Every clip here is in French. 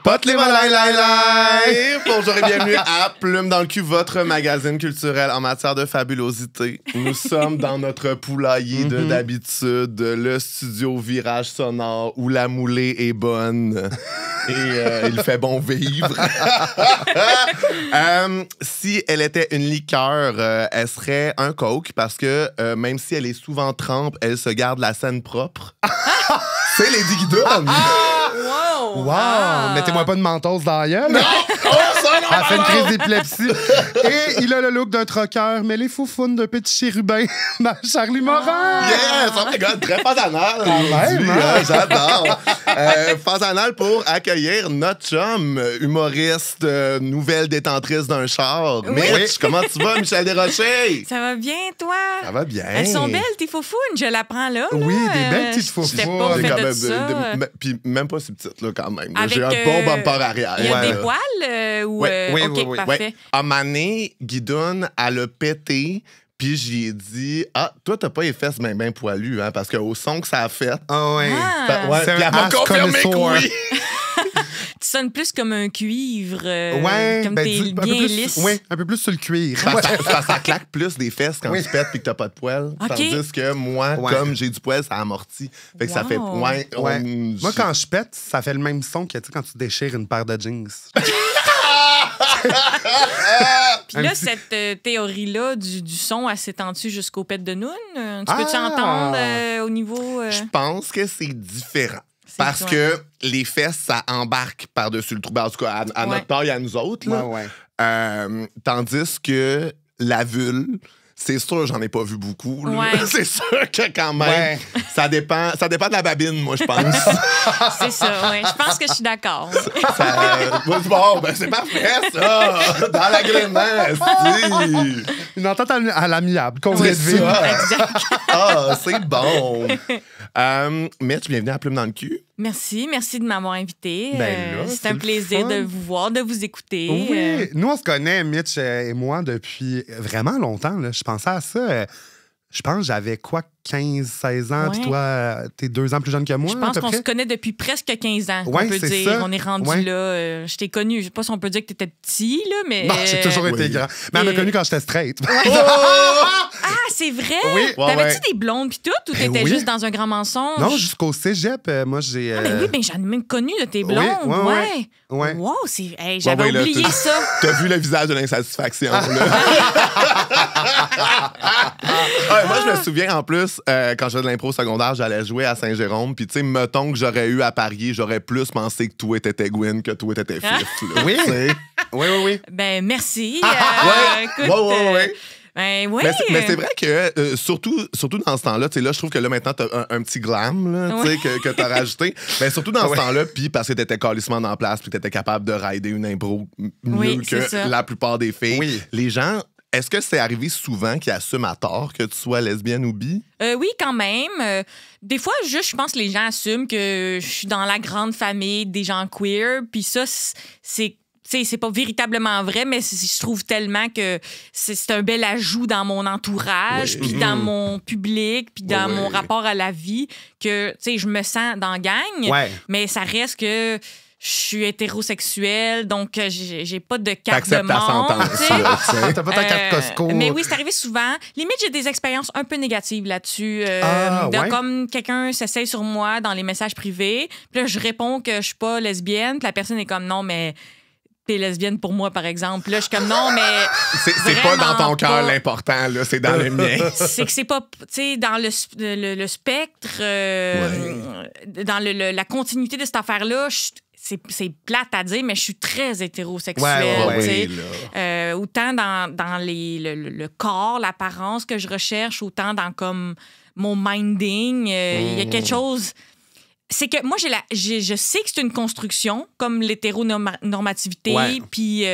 Pot, les malailai. Bonjour et bienvenue à Plume dans le cul, votre magazine culturel en matière de fabulosité. Nous sommes dans notre poulailler d'habitude, le studio Virage Sonore où la moulée est bonne et il fait bon vivre. Si elle était une liqueur, elle serait un coke parce que même si elle est souvent trempe, elle se garde la scène propre. C'est Lady Guidon. Wow! Mettez-moi pas de mentos dans la gueule. Non! Oh, ça, non! Elle fait une crise d'épilepsie. Et il a le look d'un troqueur, mais les foufounes d'un petit chérubin. Charlie Morin! Yes! Oh my God, très fasanal. Même, hein? J'adore. Fasanal pour accueillir notre chum, humoriste, nouvelle détentrice d'un char. Oui. Mitch, comment tu vas, Michel Desrochers? Ça va bien, toi? Ça va bien. Elles sont belles, tes foufounes, je l'apprends là. Oui, des belles petites foufounes. J'étais pas Des fait quand de même, ça. Puis même pas si petite, là, quand même. Avec, J'ai un bon bumper arrière. Il y a Ouais. des poils? Ou, Oui, OK, oui. parfait. Ouais. À Mané, Guidoune, elle a pété. Puis j'y ai dit, toi, t'as pas les fesses bien poilues, hein, parce qu'au son que ça a fait. Ah ouais. Ah. Ouais, C'est puis un elle m'a ass confirmé que connoisseur. oui. Tu sonnes plus comme un cuivre. Comme ben, t'es un peu bien plus, lisse. Oui, un peu plus sur le cuir. Ça claque plus des fesses quand tu pètes puis que t'as pas de poils. OK. Tandis que moi, comme j'ai du poil, ça amortit. Fait que ça fait Wow. Ouais. Moi, quand je pète, ça fait le même son que quand tu déchires une paire de jeans. Puis là, cette théorie-là du son, elle s'étend-tu jusqu'au pet de Noun? Tu peux-tu entendre au niveau... Je pense que c'est différent. Parce différent. que les fesses, ça embarque par-dessus le trou. En tout cas, à notre taille, à nous autres. Là. Ouais. Tandis que la vulve, c'est sûr, j'en ai pas vu beaucoup. Là. Ouais. C'est sûr que quand même, ça dépend de la babine, moi, je pense. C'est ça, oui. Je pense que je suis d'accord. Bon, ben c'est parfait, ça! Dans l'agrément, Une entente à l'amiable, qu'on c'est devine. ça. Exact. Ah, c'est bon! Mitch, bienvenue à Plume dans le cul. Merci de m'avoir invité. Ben là, c'est c'est un le plaisir fun. de vous voir, de vous écouter. Oui. Nous, on se connaît, Mitch et moi, depuis vraiment longtemps. Là. Je pensais à ça. Je pense que j'avais 15-16 ans, puis Ouais. toi, t'es 2 ans plus jeune que moi. Je pense à peu qu'on près. se connaît depuis presque 15 ans, Ouais, on peut c'est dire. ça. On est rendu Ouais. là. Je t'ai connu. Je sais pas si on peut dire que t'étais petit, là, mais... Non, j'ai toujours été Oui. grand. Mais elle m'a connu quand j'étais straight. Ah, c'est vrai? Oui. T'avais-tu Ouais. des blondes pis tout, ou t'étais oui. juste dans un grand mensonge? Non, jusqu'au cégep, moi, j'ai... Ah, ben oui, ben j'en ai même connu de tes Oui, blondes. ouais. Ouais. Wow, c'est... Hey, j'avais Ouais, là, oublié ça. T'as vu le visage de l'insatisfaction, là. Ouais, moi, je me souviens, en plus, quand je faisais de l'impro secondaire, j'allais jouer à Saint-Jérôme. Puis, tu sais, mettons que j'aurais eu à parier, j'aurais plus pensé que toi, t'étais Gwyn que toi, t'étais Fif. là. Oui. Tu sais. Oui. Ben, merci. Ouais. Écoute, Ouais. ben, ouais. Mais c'est vrai que, surtout dans ce temps-là, tu sais, là, je trouve que là, maintenant, t'as un petit glam, là, tu sais, que t'as rajouté. Mais surtout dans ce temps-là, puis parce que t'étais calissement en place, puis t'étais capable de rider une impro mieux Oui, que c'est ça. la plupart des filles. Oui. Les gens, est-ce que c'est arrivé souvent qu'ils assument à tort que tu sois lesbienne ou bi? Oui, quand même. Des fois, juste, je pense que les gens assument que je suis dans la grande famille des gens queer, puis ça, c'est pas véritablement vrai, mais je trouve tellement que c'est un bel ajout dans mon entourage, puis dans mon public, puis dans mon rapport à la vie, que, tu sais, je me sens dans la gang, Ouais. mais ça reste que je suis hétérosexuelle, donc j'ai pas de carte de T'acceptes ta membre. sentence, tu sais. là, tu sais. T'as pas ta carte Costco. Mais oui, c'est arrivé souvent. Limite, j'ai des expériences un peu négatives là-dessus. Ouais? Comme quelqu'un s'essaye sur moi dans les messages privés, puis là, je réponds que je suis pas lesbienne, puis la personne est comme non, mais t'es lesbienne pour moi, par exemple. Puis là, je suis comme non, mais. C'est pas dans ton Vraiment cœur pas. l'important, là, c'est dans le mien. C'est que c'est pas, tu sais, dans le spectre, dans la continuité de cette affaire-là, c'est plate à dire, mais je suis très hétérosexuelle. Ouais, tu sais. là. Autant dans le corps, l'apparence que je recherche, autant dans comme mon minding. Il y a quelque chose... C'est que moi, je sais que c'est une construction, comme l'hétéronormativité, Ouais. puis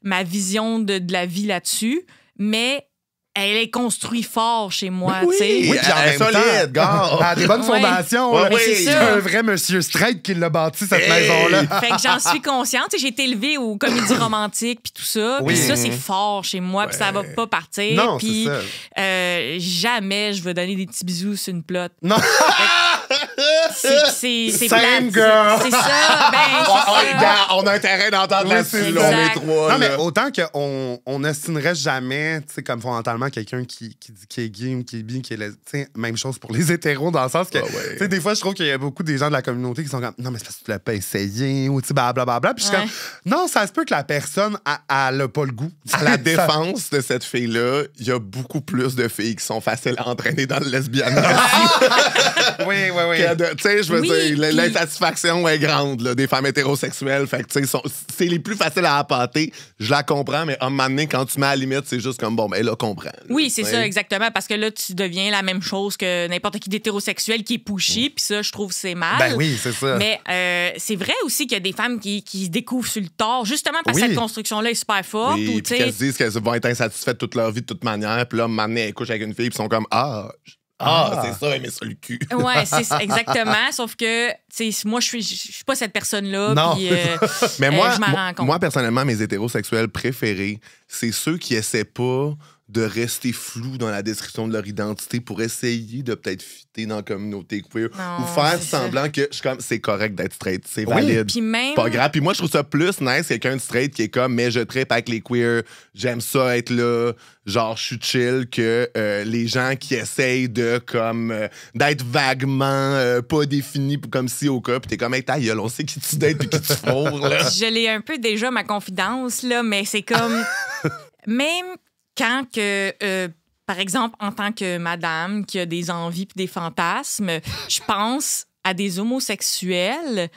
ma vision de la vie là-dessus, mais elle est construite fort chez moi, Oui, tu sais. Oui, puis en elle est même solide, gars. Elle a des bonnes Ouais. fondations. Ouais, là. oui. C'est ça. un vrai monsieur straight qui l'a bâti, cette Hey. maison-là. Fait que j'en suis consciente. Tu sais, j'ai été élevée aux comédies romantiques puis tout ça. Oui. Puis ça, c'est fort chez moi. Puis ça va pas partir. Non, puis c'est ça. jamais je vais donner des petits bisous sur une plotte. Non. C'est Same plate. girl. C'est ça. Ben, c'est ça. Gars, on a intérêt d'entendre Oui, là-dessus, c'est là, on est exact. trois. Non, mais là. autant qu'on n'estimerait jamais, tu sais, comme fondamentalement, quelqu'un qui dit qu'il est gay ou qui est bi, qui est tu sais, même chose pour les hétéros, dans le sens que, Ah ouais. tu sais, des fois, je trouve qu'il y a beaucoup des gens de la communauté qui sont comme, non, mais c'est parce que tu l'as pas essayé, ou tu sais, blablabla. Puis je suis Ouais. comme, non, ça se peut que la personne, elle a pas le goût. À la Ça- défense de cette fille-là, il y a beaucoup plus de filles qui sont faciles à entraîner dans le lesbianisme. Oui, oui, oui. Tu sais, je veux Oui, dire, puis- l'insatisfaction est grande là, des femmes hétérosexuelles. Fait que, tu sais, c'est les plus faciles à appâter. Je la comprends, mais à un moment donné, quand tu mets à la limite, c'est juste comme, bon, ben là, comprends. là, Oui, c'est tu sais. ça, exactement. Parce que là, tu deviens la même chose que n'importe qui d'hétérosexuel qui est pushy. Puis ça, je trouve que c'est mal. Ben oui, c'est ça. Mais c'est vrai aussi qu'il y a des femmes qui se découvrent sur le tard, justement parce que Oui. cette construction-là est super forte. Oui, ou, puis tu sais, qu'elles se disent qu'elles vont être insatisfaites toute leur vie de toute manière. Puis là, à un moment donné, elles couchent avec une fille, puis sont comme, c'est ça, aimer ça le cul. Ouais, c'est ça, exactement. Sauf que, tu sais, moi, je suis pas cette personne-là. Non. Puis, Mais moi, je m'en rends compte. moi, personnellement, mes hétérosexuels préférés, c'est ceux qui essaient pas de rester flous dans la description de leur identité pour essayer de peut-être fitter dans la communauté queer Non, ou faire c'est ça. semblant que je suis comme c'est correct d'être straight, c'est Oui. valide. Puis même. Pas grave. Puis moi, je trouve ça plus nice, quelqu'un de straight qui est comme, mais je trippe avec les queers, j'aime ça être là, genre, je suis chill, que les gens qui essayent de, comme, d'être vaguement pas définis, comme si au cas, puis t'es comme, hey, ta gueule, on sait qui tu dates puis qui tu fourres, là. Je l'ai un peu déjà, ma confidence, là, mais c'est comme. Même quand que. Par exemple, en tant que madame qui a des envies puis des fantasmes, je pense à des homosexuels.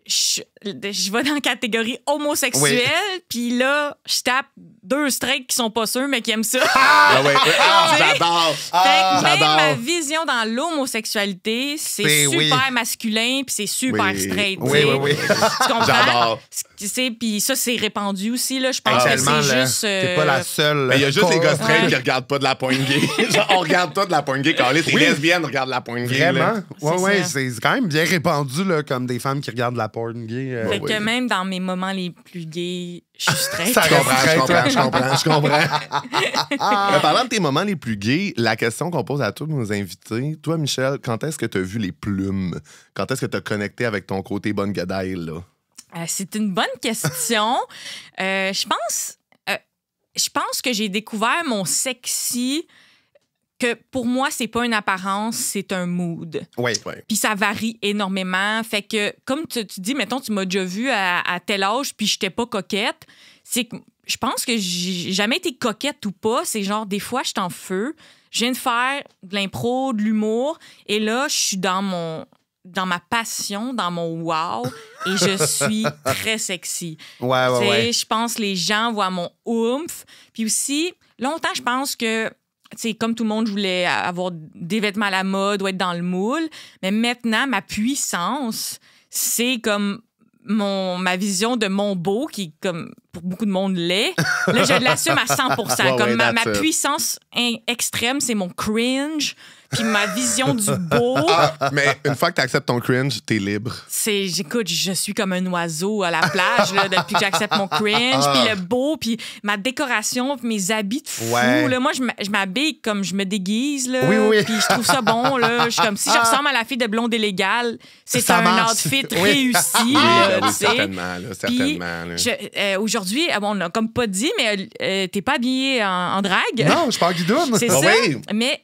Je vais dans la catégorie homosexuelle, puis là, je tape 2 straights qui sont pas sûrs, mais qui aiment ça. Ah ouais. Ah, Tu sais? j'adore. Fait que même j'adore. ma vision dans l'homosexualité, c'est C'est- super oui. masculin puis c'est super Oui. straight. Oui, tu sais. oui, oui. Tu comprends? J'adore. Tu sais, puis ça, c'est répandu aussi. Là. Je pense que Tellement, c'est là, juste... t'es pas la seule. Mais il y a juste les gars straight Ouais. qui regardent pas de la pointe gay. Genre, on regarde pas de la pointe gay. Quand les lesbiennes regardent la pointe gay. là. Vraiment? Ouais, C'est ouais, ça. c'est quand même bien répandu, là, comme des femmes qui regardent la porn gay. Fait oui. que même dans mes moments les plus gays, je suis straight. Ça Je comprends, reste straight, je comprends. Mais parlant de tes moments les plus gays, la question qu'on pose à tous nos invités, toi, Michel, quand est-ce que tu as vu les plumes? Quand est-ce que tu as connecté avec ton côté bonne gadaille, là? C'est une bonne question. Je pense que j'ai découvert mon sexy, que pour moi, c'est pas une apparence, c'est un mood. Oui. Ouais. Puis ça varie énormément. Fait que, comme tu dis, mettons, tu m'as déjà vu à tel âge, puis j'étais pas coquette. C'est que je pense que j'ai jamais été coquette ou pas. C'est genre, des fois, je suis en feu. Je viens de faire de l'impro, de l'humour, et là, je suis dans ma passion, dans mon wow, et je suis très sexy. Ouais, Tu ouais, sais, ouais. je pense que les gens voient mon oomph. Puis aussi, longtemps, je pense que, tu sais, comme tout le monde, je voulais avoir des vêtements à la mode ou être dans le moule. Mais maintenant, ma puissance, c'est comme ma vision de mon beau, qui, comme pour beaucoup de monde, l'est. Là, je l'assume à 100 Ouais, Comme ouais, ma that's it. puissance extrême, c'est mon cringe. Puis ma vision du beau, Mais une fois que tu acceptes ton cringe, t'es libre. j'écoute, je suis comme un oiseau à la plage là, depuis que j'accepte mon cringe, puis le beau, puis ma décoration, puis mes habits de fou. Ouais. Là, moi, je m'habille comme je me déguise, là, Oui, oui. puis je trouve ça bon. Là. Je suis comme, si je ressemble à la fille de Blonde et Légale, c'est Ça un marche. outfit Oui. réussi. Oui, là, ben oui, tu sais. certainement. Là, Puis, certainement là. aujourd'hui, bon, on l'a comme pas dit, mais t'es pas habillée en drague. Non, je suis pas en guidoune. C'est Ah ça. oui. Mais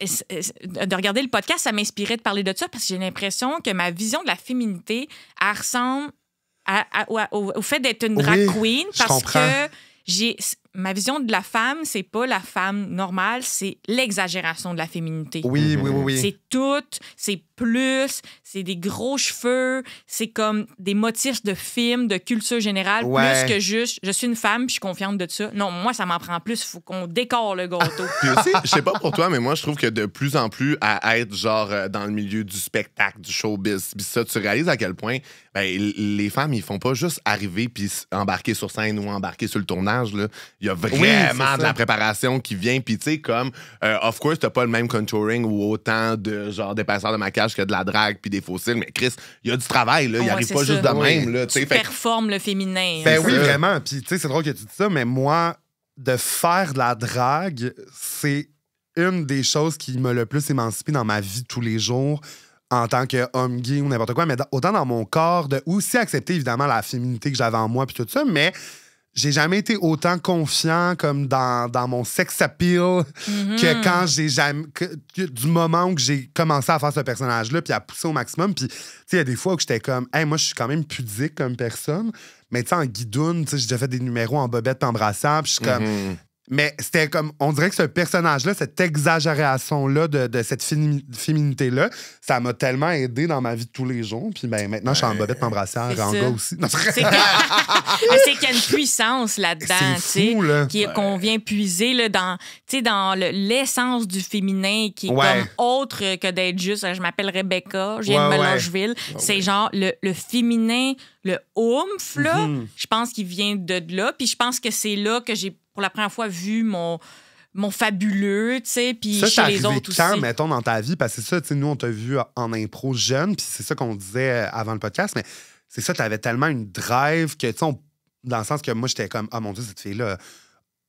de regarder le podcast, ça m'inspirait de parler de ça parce que j'ai l'impression que ma vision de la féminité, elle ressemble au fait d'être une drag Oui, queen je parce comprends. que ma vision de la femme, c'est pas la femme normale, c'est l'exagération de la féminité. Oui, oui, oui, oui. C'est tout, c'est plus, c'est des gros cheveux, c'est comme des motifs de films, de culture générale, Ouais. plus que juste je suis une femme puis je suis confiante de ça. Non, moi, ça m'en prend plus. Il faut qu'on décore le gâteau. Puis aussi, je sais pas pour toi, mais moi, je trouve que de plus en plus, à être genre dans le milieu du spectacle, du showbiz, puis ça, tu réalises à quel point les femmes, ils font pas juste arriver puis embarquer sur scène ou embarquer sur le tournage. Là. Il y a vraiment c'est de ça. la préparation qui vient. Puis, tu sais, comme, of course, t'as pas le même contouring ou autant de genre d'épaisseur de maquillage que de la drague puis des faux cils. Mais Chris, il y a du travail, là. Il Ouais, arrive c'est pas ça. juste de Oui. même, là. Tu sais, Tu fait que- performes le féminin. Ben hein. oui, ça. vraiment. Puis, tu sais, c'est drôle que tu dis ça, mais moi, de faire de la drague, c'est une des choses qui m'a le plus émancipé dans ma vie de tous les jours en tant qu'homme gay ou n'importe quoi, mais autant dans mon corps, de aussi accepter évidemment la féminité que j'avais en moi puis tout ça, mais j'ai jamais été autant confiant comme dans mon sex appeal que quand j'ai jamais du moment où j'ai commencé à faire ce personnage-là puis à pousser au maximum. Puis, tu sais, il y a des fois où j'étais comme, hey, moi, je suis quand même pudique comme personne, mais tu sais, en guidoune, tu sais, j'ai déjà fait des numéros en bobette puis en brassard, puis je suis comme. Mais c'était comme, on dirait que ce personnage-là, cette exagération-là de cette féminité-là, ça m'a tellement aidé dans ma vie de tous les jours. Puis ben, maintenant, je suis en bobette, en brassière, C'est en ça. gars aussi. Non, C'est qu'il y a une puissance là-dedans, tu c'est sais, fou, là. qu'on vient puiser là, dans, tu sais, dans l'essence du féminin qui est Ouais. comme autre que d'être juste, je m'appelle Rebecca, je viens de Ouais, ouais. Melangeville. C'est genre le féminin, le oomph, là, je pense qu'il vient de là. Puis je pense que c'est là que j'ai pour la première fois vu mon fabuleux, tu sais, puis Ça, chez c'est les arrivé autres quand, aussi. mettons, dans ta vie? Parce que c'est ça, tu sais, nous, on t'a vu en impro jeune, puis c'est ça qu'on disait avant le podcast, mais c'est ça, t'avais tellement une drive que, tu sais, dans le sens que moi, j'étais comme, ah mon Dieu, cette fille-là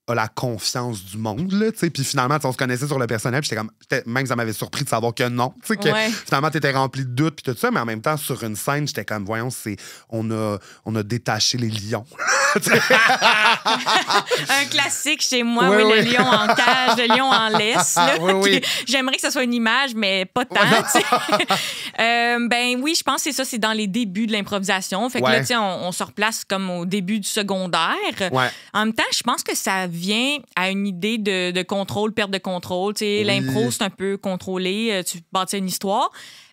a la confiance du monde, là, tu sais. Puis finalement, tu sais, on se connaissait sur le personnel, puis même ça m'avait surpris de savoir que non, tu sais, que Ouais. finalement, t'étais rempli de doutes, puis tout ça, mais en même temps, sur une scène, j'étais comme, voyons, on a détaché les lions. Un classique chez moi, Oui, oui, oui. le lion en cage, le lion en laisse. Là, Oui, oui. J'aimerais que ce soit une image, mais pas tant. tu sais. Ben oui, je pense que c'est ça, c'est dans les débuts de l'improvisation. Fait que Ouais. là, tu sais, on se replace comme au début du secondaire. Ouais. En même temps, je pense que ça vient à une idée de contrôle, perte de contrôle. Tu sais, Oui. l'impro, c'est un peu contrôlé. Tu bâtis une histoire.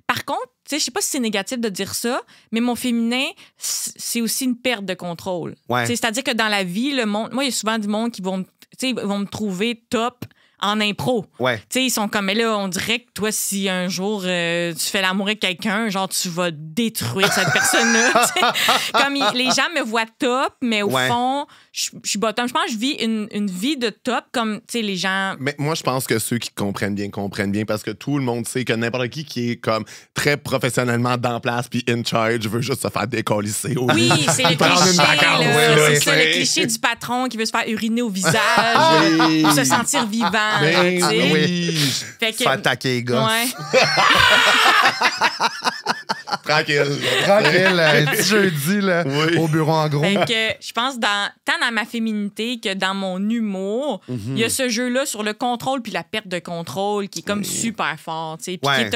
Par contre, tu sais, je sais pas si c'est négatif de dire ça, mais mon féminin, c'est aussi une perte de contrôle. Ouais. Tu sais, c'est-à-dire que dans la vie, le monde, moi, il y a souvent du monde qui vont me trouver top en impro. Ouais. Tu sais, ils sont comme, mais là, on dirait que toi, si un jour tu fais l'amour avec quelqu'un, genre, tu vas détruire cette personne-là. Tu sais. Comme les gens me voient top, mais au Ouais. fond, je suis bottom. Je pense que je vis une vie de top, comme, tu sais, les gens. Mais moi, je pense que ceux qui comprennent bien parce que tout le monde sait que n'importe qui est comme très professionnellement dans place puis in charge veut juste se faire décollisser. Oui, c'est le Prendre une cliché, vacance, là. là, C'est ça, le c'est- cliché du patron qui veut se faire uriner au visage Oui. pour se sentir vivant. là, Ben tu sais. oui. Fait Se faire attaquer les gars. ouais. Tranquille. Tranquille, un petit jeudi, là, Oui. au bureau en gros. Fait que je pense tant dans ma féminité que dans mon humour, il y a ce jeu-là sur le contrôle puis la perte de contrôle qui est comme super fort, tu sais, puis Ouais.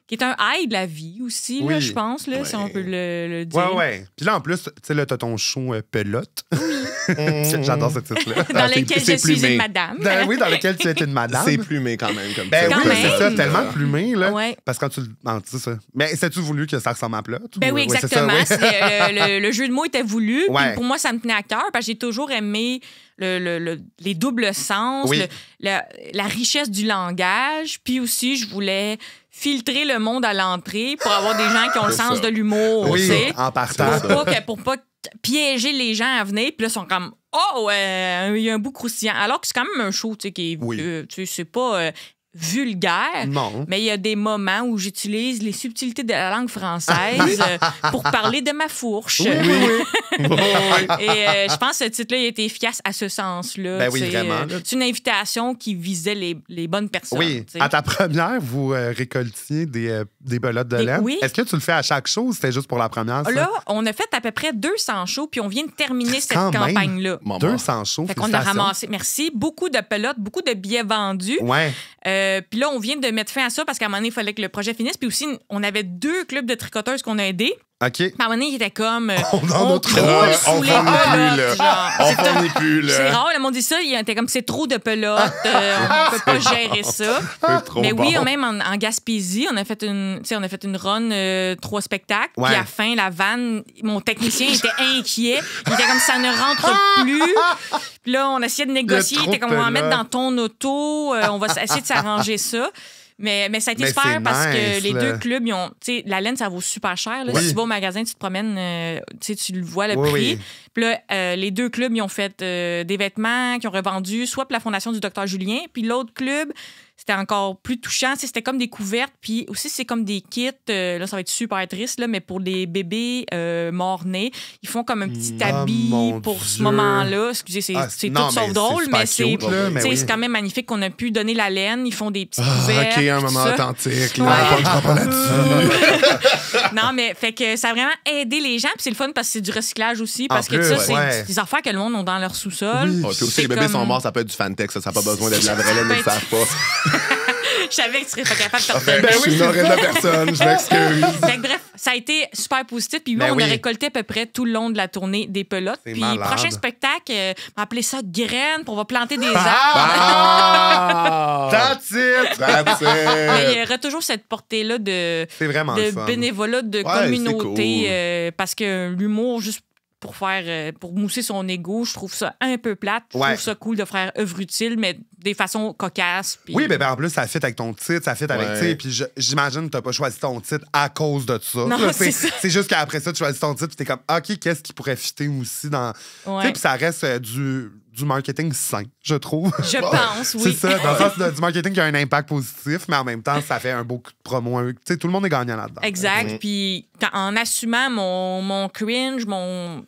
qui est un high de la vie aussi, là, Oui. je pense, là, si on peut le dire. Ouais, ouais. Puis là, en plus, tu sais, là, t'as ton show pelote. J'adore ce titre-là. Dans lequel c'est je suis plumé. une madame. Oui, dans lequel tu es une madame. C'est plumé quand même comme Ben ça. oui, Quand c'est ça, même. tellement plumé, là. Ouais. Parce que quand tu le. Non, c'est ça. Mais c'est-tu voulu que ça ressemble à plat? Ben oui, c'est ça, exactement. oui. Le jeu de mots était voulu. Puis Ouais. pour moi, ça me tenait à cœur parce que j'ai toujours aimé les doubles sens, Oui. la richesse du langage. Puis aussi, je voulais filtrer le monde à l'entrée pour avoir des gens qui ont le C'est sens ça. de l'humour. tu Oui, sais. en partant. Pour pas piéger les gens à venir. Puis là, ils sont comme « Oh, il y a un bout croustillant. » Alors que c'est quand même un show qui est... Oui. tu sais, c'est pas... vulgaire, Non. mais il y a des moments où j'utilise les subtilités de la langue française pour parler de ma fourche. Et je pense que ce titre-là il a été efficace à ce sens-là. Ben oui, C'est, vraiment, là. c'est une invitation qui visait les bonnes personnes. Oui. tu sais. À ta première, vous récoltiez des belotes de Des- laine. oui. Est-ce que tu le fais à chaque show ou c'était juste pour la première? Ça? Là, on a fait à peu près 200 shows, puis on vient de terminer cette Quand même. campagne-là. Maman. 200 shows. Fait qu'on a félicitations. ramassé, merci, beaucoup de pelotes, beaucoup de billets vendus. Ouais. Puis là, on vient de mettre fin à ça parce qu'à un moment donné, il fallait que le projet finisse. Puis aussi, on avait 2 clubs de tricoteuses qu'on a aidés. OK. Puis à un moment donné, il était comme... On en a trop. croule On sous les fournit plus, pelotes. là. genre. On C'est tout. fournit plus, C'est là. rare, le monde dit ça. Il était comme, c'est trop de pelotes. On peut pas gérer ça. C'est trop Mais oui, bon. même en Gaspésie, on a fait une run 3 spectacles. Ouais. Puis à la fin, la vanne, mon technicien était inquiet. Il était comme, ça ne rentre plus. Puis là, on essayait de négocier. Il y a Il était trop comme, on va de en mettre pelotes. dans ton auto. On va essayer de s'arranger ça. Mais ça a été Mais super c'est parce que nice, les là. deux clubs, ils ont. Tu sais, la laine, ça vaut super cher. Là. Oui. Si tu vas au magasin, tu te promènes, tu sais, tu le vois, le Oui, prix. oui. Puis là, les deux clubs, ils ont fait des vêtements qu'ils ont revendus, soit pour la fondation du Dr Julien, puis l'autre club, c'était encore plus touchant. Tu sais, c'était comme des couvertes, puis aussi, c'est comme des kits. Là, ça va être super triste, là, mais pour les bébés morts-nés, ils font comme un petit habit mon pour ce Dieu. moment-là. Excusez, c'est Ah, c'est non, tout sauf mais drôle, c'est mais super c'est cute, là, mais tu sais, oui. c'est quand même magnifique qu'on a pu donner la laine. Ils font des petites Ah, couvertes. OK, un tout moment ça. authentique. Là, Ouais. on punchera pas là-dessus. Non, mais fait que ça a vraiment aidé les gens. Puis c'est le fun parce que c'est du recyclage aussi. Parce En que plus, ça, c'est ouais. des affaires que le monde ont dans leur sous-sol. Oui. Oh, puis aussi, C'est les bébés comme- sont morts, ça peut être du Fantex. Ça n'a pas besoin d'être de la vraie laine, Ça ils ne peut savent pas. Je savais que tu serais pas capable de te Ben retenir. oui, je suis une horrible personne, je m'excuse. Fait que bref, ça a été super positif. Puis oui, Ben on oui. a récolté à peu près tout le long de la tournée des pelotes. C'est Puis malade. prochain spectacle, on va appeler ça graines, puis on va planter des arbres. Ah! That's it! That's Mais il y it! aura toujours cette portée-là de C'est vraiment le de fun. bénévolat, de Ouais, communauté, c'est cool. parce que l'humour, juste pour faire, pour mousser son ego, je trouve ça un peu plate. Je Ouais. trouve ça cool de faire œuvre utile, mais des façons cocasses. puis- Oui, ben en plus, ça fit avec ton titre, ça fit avec, Ouais. tu sais, puis j'imagine que t'as pas choisi ton titre à cause de ça. Non, Là, c'est ça. C'est juste qu'après ça, tu choisis ton titre, puis t'es comme, OK, qu'est-ce qui pourrait fitter aussi dans... Tu Ouais. sais, puis ça reste du marketing sain, je trouve. Je pense, oui. C'est ça, dans le sens du marketing qui a un impact positif, mais en même temps, ça fait un beau coup de promo. Tu sais, tout le monde est gagnant là-dedans. Exact. Puis en assumant mon cringe, tu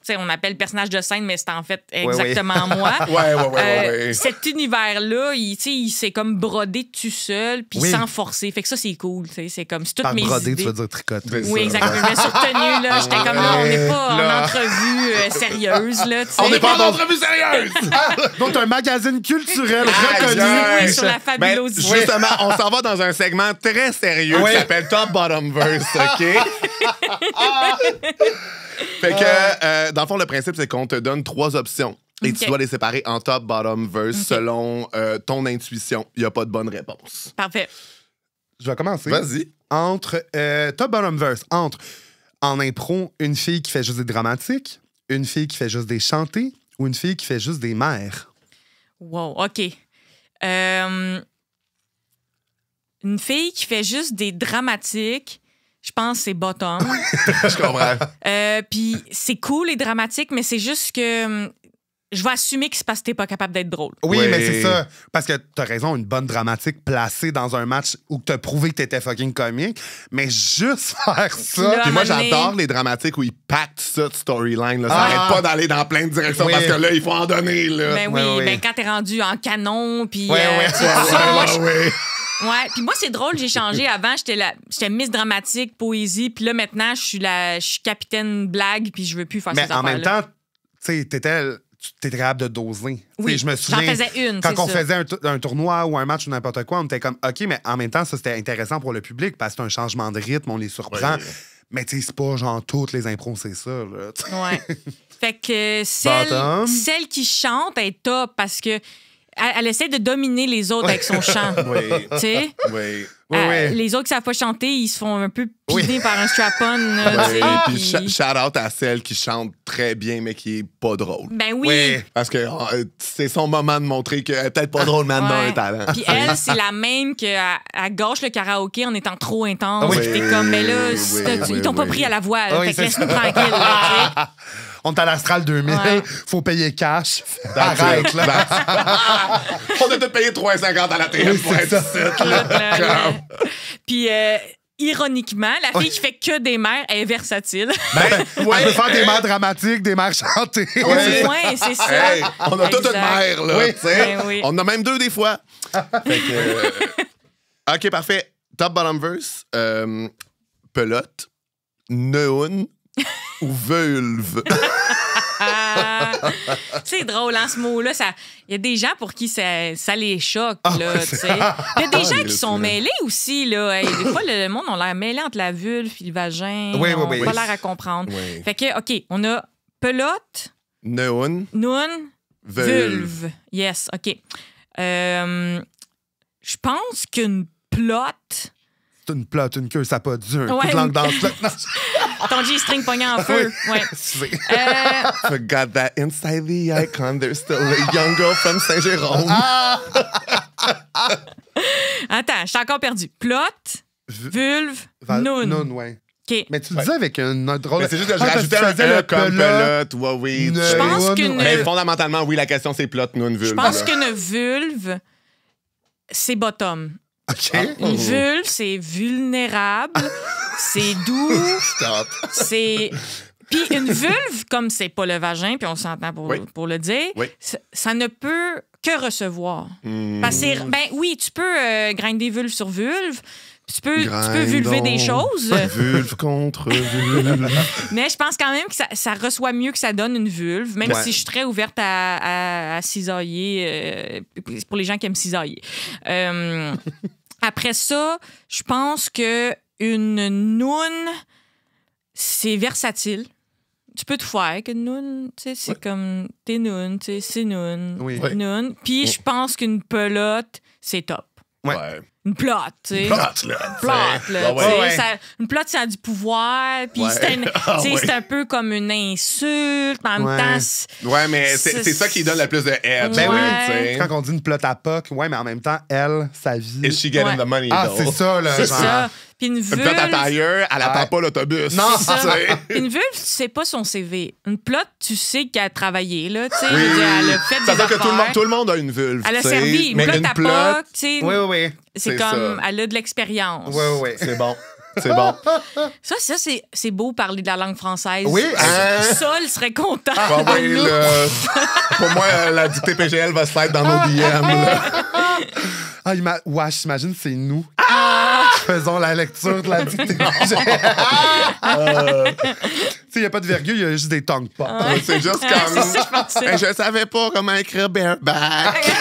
sais, on appelle personnage de scène, mais c'est en fait exactement moi. Ouais. Cet univers-là, tu sais, il s'est comme brodé tout seul, puis Oui. sans forcer. Fait que ça, c'est cool. Tu sais, c'est comme, c'est toutes Par mes broder, idées. tu veux dire tricoter. C'est Oui, ça. exactement. Je me suis retenue, là. J'étais comme là, on n'est pas Là. en entrevue sérieuse, là, tu sais. On n'est pas en entrevue sérieuse! Donc, un magazine culturel Ah, reconnu. yes. Oui, sur la Ben, fabulosité. justement, on s'en va dans un segment très sérieux Oui. qui s'appelle Top Bottom Verse, OK? Fait que, dans le fond, le principe, c'est qu'on te donne 3 options. Et tu OK. dois les séparer en top, bottom, verse selon ton intuition. Il n'y a pas de bonne réponse. Parfait. Je vais commencer. Vas-y. Entre top bottom verse, entre en impro une fille qui fait juste des dramatiques, une fille qui fait juste des chantés ou une fille qui fait juste des mères. Wow, OK. Une fille qui fait juste des dramatiques, je pense que c'est bottom. Je comprends. Puis c'est cool, les dramatiques, mais c'est juste que je vais assumer que c'est parce que t'es pas capable d'être drôle. Oui, Oui. mais c'est ça. Parce que t'as raison, une bonne dramatique placée dans un match où t'as prouvé que t'étais fucking comique, mais juste faire ça. Là, Puis moi, à un moment donné- j'adore les dramatiques où ils pactent ça de storyline. Là. Ça Ah. arrête pas d'aller dans plein de directions Oui. parce que là, il faut en donner. Là. Ben oui, Ouais, ouais. ben quand t'es rendu en canon, puis... Ouais, ouais. tu sais, tout ça, moi, je- ouais. Ouais, puis moi, c'est drôle, j'ai changé. Avant, j'étais Miss Dramatique, Poésie, puis là, maintenant, je suis capitaine blague, puis je veux plus faire Mais ces en même affaires-là. temps, tu sais, t'étais capable de doser. Tu Oui, sais, je me j'en souviens. faisais une, Quand c'est on ça. faisait un tournoi ou un match ou n'importe quoi, on était comme, OK, mais en même temps, ça, c'était intéressant pour le public parce que c'est un changement de rythme, on les surprend. Ouais. Mais tu sais, c'est pas genre toutes les impros, c'est ça. Là. Ouais. Fait que Bottom. celle qui chante est top parce que elle essaie de dominer les autres avec son chant. Oui. Tu sais? Oui. Oui, oui. Les autres qui savent pas chanter, ils se font un peu piner Oui. par un strap-on. là, tu Ouais, sais, puis puis- shout-out à celle qui chante très bien, mais qui est pas drôle. Ben oui. Oui. Parce que c'est son moment de montrer qu'elle est peut-être pas drôle, mais elle a Ouais. un talent. Puis elle, c'est la même qu'elle gâche le karaoké en étant trop intense. Oui. Puis t'es comme, mais là, Oui, ils t'ont pas oui. pris à la voix. là. Oui, Fait que c'est laisse-nous ça. tranquille. là, tu sais. On est à l'Astral 2000, Ouais. faut payer cash. That's Arrête, it. là. On a tout payé 3,50 à la télé pour être ici. Là. Puis, ironiquement, la fille qui fait que des mères est versatile. Ben, Ouais. Elle peut faire des mères dramatiques, des mères chantées. Ouais, c'est ça. Hey, on a toute une Exact. mère, là. Oui. tu sais. Ben oui. On en a même 2 des fois. Fait que, OK, parfait. Top bottom verse. Pelote. Neun. Ou vulve. Ah, c'est drôle, hein, ce mot-là. Il y a des gens pour qui ça les choque, là, tu sais. Il y a des gens qui sont mêlés aussi, là. Hey, des fois, le monde a l'air mêlé entre la vulve et le vagin. Oui, oui, On oui. n'a pas l'air à comprendre. Oui. Fait que, OK, on a pelote, Neun. noun, Vulve. vulve. Yes, OK. Je pense qu'une plotte... C'est une plotte, une queue, ça n'a pas dû. Un coup Ouais. de langue dans ce Non, Ton G-string pogné en feu. Ouais. c'est- Forgot that inside the icon, there's still a young girl from Saint-Jérôme. Attends, je suis encore perdu. Plot, vulve, noun. Noun, ouais. OK. Mais tu le dis avec un autre drôle. Mais c'est juste que j'ai parce rajouté tu un faisais E le comme pelote, ouais, oui. Ne- Je pense qu'une... Mais fondamentalement, oui, la question, c'est plot, non, vulve. Je pense là. qu'une vulve, c'est bottom. OK. Une vulve, c'est vulnérable, c'est doux, Stop. c'est... Puis une vulve, comme c'est pas le vagin, puis on s'entend pour le dire, Oui. ça ne peut que recevoir. Parce que ben oui, tu peux grinder vulve sur vulve, puis tu peux vulver des choses, Vulve contre vulve. mais je pense quand même que ça reçoit mieux que ça donne une vulve, même si je suis très ouverte à cisailler, pour les gens qui aiment cisailler. Après ça, je pense que une noune, c'est versatile. Tu peux tout faire avec une noune, tu sais, c'est comme t'es noune, tu sais, c'est noune, Oui. noune. Puis je pense qu'une pelote, c'est top. Ouais. Une plotte, tu sais. Plot, là. Plot, là, Ouais, tu sais, ouais. une plot, ça a du pouvoir, puis Ouais. tu sais, c'est un peu comme une insulte, mais en même Ouais. temps... Ouais, mais c'est ça qui donne le plus de edge. Ben oui. tu sais. Quand on dit une plotte à POC, ouais, mais en même temps, elle, sa vie. Is she getting Ouais. the money, Ah, though? c'est ça, là. C'est genre. ça. Puis une Une vulve... plot à tailleur, elle attend Ouais. pas l'autobus. Non, C'est ça. Tu sais. Une vulve, tu sais pas son CV. Une plot, tu sais qu'elle a travaillé, là, tu sais. Oui. Je veux dire, elle a fait Ça des veut dire que affaires. tout le monde a une vulve. Elle a tu sais. servi. Une Mais plot une à plot, pas, tu sais. Oui, oui, oui. C'est c'est comme... ça. Elle a de l'expérience. Oui, oui. c'est bon. C'est bon. Ça c'est beau parler de la langue française. Oui, Hein? Sol serait content. Bon, de ben, nous. pour moi, la dictée PGL va se faire dans nos DM. là. Ah, ouais, j'imagine c'est nous. Faisons la lecture de la dictée. Tu sais, il n'y a pas de virgule, il y a juste des tongue pop. C'est juste comme. C'est ça, je pensais. Hey, je savais pas comment écrire bareback.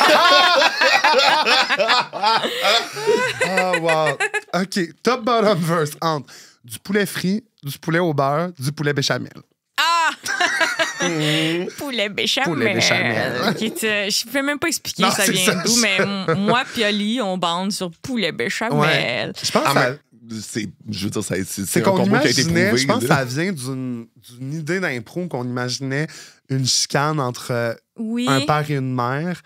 Ah, wow. OK, top bottom verse entre du poulet frit, du poulet au beurre, du poulet béchamel. Ah! Poulet béchamel. Poulet béchamel. Je peux même pas expliquer Non, ça c'est vient ça. d'où, mais moi puis Ali, on bande sur poulet béchamel. Je pense Ah, que ça- je veux dire, c'est c'est un qu'on combo qui a été imaginait, prouvé. je pense que là. ça vient d'une idée d'impro qu'on imaginait une chicane entre Oui. un père et une mère.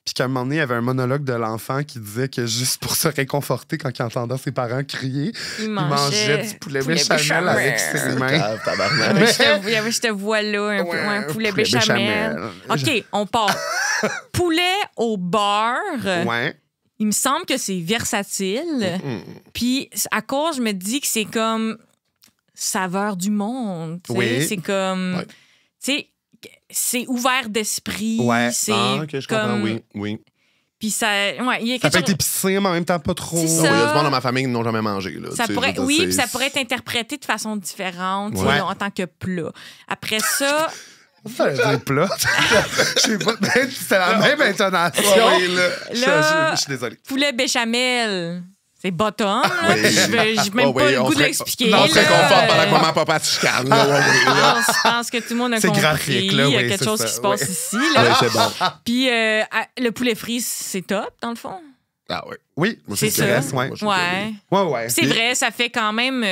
Puis qu'à un moment donné, il y avait un monologue de l'enfant qui disait que juste pour se réconforter quand il entendait ses parents crier, il mangeait du poulet béchamel avec ses mains. Grave, tabarnak. Je te vois là, un peu, Ouais, un poulet poulet béchamel. béchamel. OK, on part. Poulet au beurre. Ouais. Il me semble que c'est versatile. Puis à cause, je me dis que c'est comme saveur du monde. Tu sais. Oui. C'est comme... Ouais. Tu sais, c'est ouvert d'esprit. Ouais. C'est Ah, ok, je comprends, comme... oui. Oui. Puis ça... Ouais, il y a Ça quelque peut être chose... épicé, mais en même temps pas trop. C'est Il y ça. a du monde dans ma famille qui n'ont jamais mangé. Là, Ça tu sais, pourrait, je veux oui, dire, puis ça pourrait être interprété de façon différente, tu sais, Ouais. en tant que plat. Après ça, Ça veut dire plat. Je sais pas, mais c'est la même intonation. Ouais, là. là, Je suis désolé. poulet béchamel, c'est bottom. là, Oui. puis je n'ai même Oh, pas oui, le on goût de serait- l'expliquer. On serait là. confort pendant que maman papa te chicane. Là, ouais, oui, là. Je pense que tout le monde a C'est compris. graphique, là, Il y a oui, quelque c'est chose ça, qui se passe oui. ici. Ouais, Là. c'est bon. Puis le poulet frit, c'est top, dans le fond. Ah ouais. Oui, Moi, C'est je te ça. laisse, ouais. moi, je te Ouais. Ouais. C'est vrai, ça fait quand même...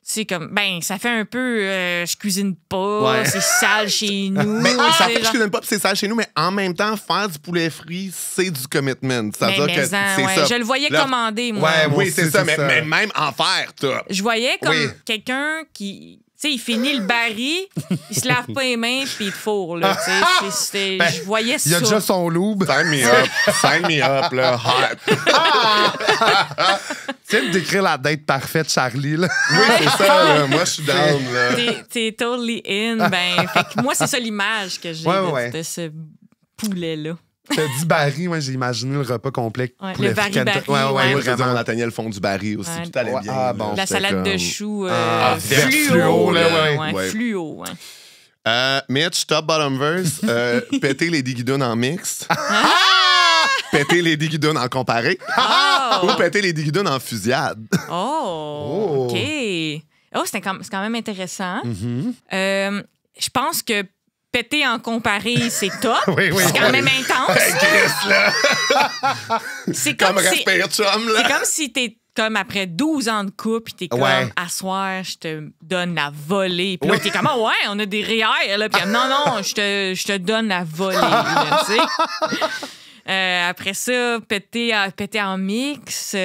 c'est comme... Ben, ça fait un peu... je cuisine pas, Ouais. c'est sale chez nous. Mais ça tu sais, fait que je genre- cuisine pas, puis c'est ça chez nous, mais en même temps, faire du poulet frit, c'est du commitment. Ça veut dire que mais c'est ouais, ça. je le voyais Là- commander, moi. Ouais, moi Oui, aussi, c'est ça, c'est mais, ça. mais même en faire, top. Je voyais comme Oui. quelqu'un qui... Tu sais, il finit le baril, il se lave pas les mains, puis il te fourre, là. Tu sais, c'était- Ben, je voyais Il y a ça. déjà son loup. Sign me up. Sign me up, là. Hot. Tu viens de décrire la date parfaite, Charlie, là. Oui, c'est ça, là. Moi, je suis down, là. T'es totally in. Ben, fait que moi, c'est ça l'image que j'ai Ouais. de ce poulet-là. T'as dit Barry, moi, j'ai imaginé le repas complet. Ouais, poulet le frit Barry, Kentucky. Barry, Ouais, Moi, je veux dire, vraiment. on atteignait le fond du baril aussi. Ouais. Tout allait Ouais, bien. ah, bon. là. La J'étais salade de comme- choux vert fluo, là, ouais. ouais, Ouais. fluo, ouais. Mitch, top bottom verse, péter les digidounes en mixte. Péter les digidounes en comparé. Oh! Ou péter les digidounes en fusillade. Oh! OK. Oh, c'est quand même intéressant. Je pense que péter en comparé, c'est top. Oui, oui. C'est quand même intense. Chris, là. C'est Comme comme si... respire, chum, là. C'est comme si t'es comme après 12 ans de couple, puis t'es comme, Ouais. à soir, je te donne la volée. Puis là, Oui. t'es comme, ah ouais, on a des REER, là. Puis non, je te donne la volée, là, tu sais. Après ça, péter en mix. Tu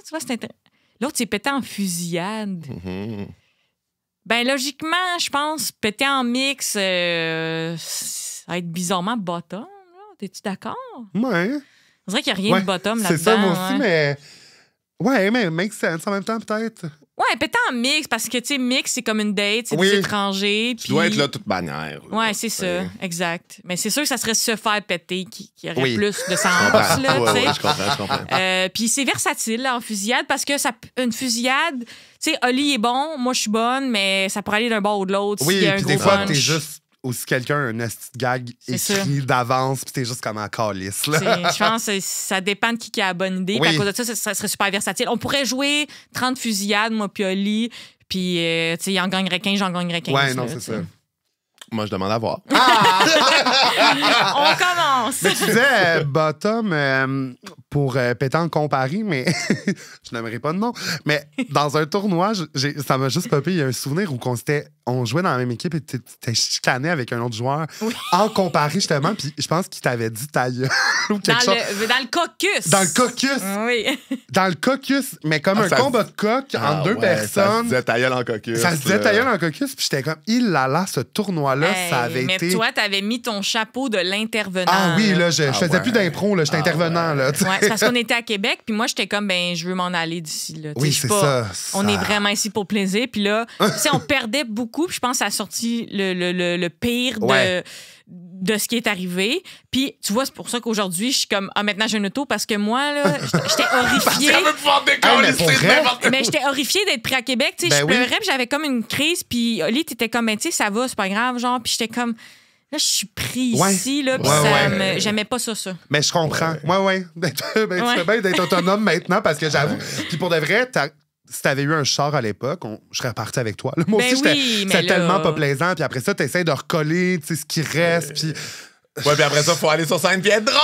vois, c'est intéressant. L'autre, c'est péter en fusillade. Mhm. Ben, logiquement, je pense, péter en mix, ça va être bizarrement bottom. Là. T'es-tu d'accord? Ouais. On dirait qu'il n'y a rien de bottom là-dedans. C'est ça, moi aussi, ouais. mais... Ouais, mais make sense en même temps, peut-être. Ouais, péter en mix, parce que, tu sais, mix, c'est comme une date, c'est Oui. des étrangers. Tu puis- dois être là toute bannière. là. Ouais, c'est ça, exact. Mais c'est sûr que ça serait se faire péter qui aurait Oui. plus de sens, Je comprends. là, Ouais, tu sais. ouais, je comprends. Puis c'est versatile là, en fusillade parce que une fusillade, tu sais, Oli est bon, moi je suis bonne, mais ça pourrait aller d'un bord ou de l'autre. Oui, s'il y a un puis gros des fois, punch. t'es juste aussi quelqu'un, un esti de gag C'est écrit d'avance, puis t'es juste comme en calice, là. Je pense que ça dépend de qui a la bonne idée. Oui. Puis à cause de ça, ça serait super versatile. On pourrait jouer 30 fusillades, moi puis Oli, puis tu sais, il en gagnerait 15, j'en gagnerais 15. Ouais, non, là, c'est tu sais. ça. Moi, je demande à voir. On commence! Mais tu disais bottom pour pétanque comparé, mais je n'aimerais pas de nom. Mais dans un tournoi, ça m'a juste popé. Il y a un souvenir où on jouait dans la même équipe et t'étais chicané avec un autre joueur Oui. en comparé, justement. Puis je pense qu'il t'avait dit ta gueule ou quelque chose. Dans le caucus! Dans le caucus! Oui. Dans le caucus, mais comme un ça combat de coq entre deux ouais, Ça se personnes. disait ta gueule en caucus. Ça se disait là. ta gueule en caucus, puis j'étais comme, il là, ce tournoi-là, Hey, ça avait mais été. toi, t'avais mis ton chapeau de l'intervenant. Ah oui, là, je faisais ouais. plus d'impro, là, j'étais intervenant, là. tu sais. Ouais, c'est parce qu'on était à Québec, puis moi, j'étais comme, ben, je veux m'en aller d'ici. Là. Tu sais, Oui, je suis c'est pas- ça. On est vraiment ici pour plaisir. Puis là, tu sais, on perdait beaucoup, puis je pense que ça a sorti le pire Ouais. de ce qui est arrivé. Puis, tu vois, c'est pour ça qu'aujourd'hui, je suis comme, maintenant, j'ai une auto, parce que moi, là, j'étais horrifiée. Elle veut pouvoir mais décoller, pour c'est vrai? n'importe Mais j'étais horrifiée d'être pris à Québec. Tu sais, Ben je oui. pleurais, puis j'avais comme une crise. Puis Oli, t'étais comme, ben, tu sais, ça va, c'est pas grave, genre. Puis j'étais comme, là, je suis pris Ouais. ici, là, puis Ouais. j'aimais pas ça. Mais je comprends. Ouais. Ben, tu Ouais. fais bien d'être autonome maintenant parce que j'avoue. Puis pour de vrai, si t'avais eu un char à l'époque, je serais parti avec toi. Là, moi Ben aussi, oui, mais c'était là- tellement pas plaisant. Puis après ça, t'essaies de recoller tu sais, ce qui reste. Puis. Ouais, puis après ça, faut aller sur scène puis être drôle!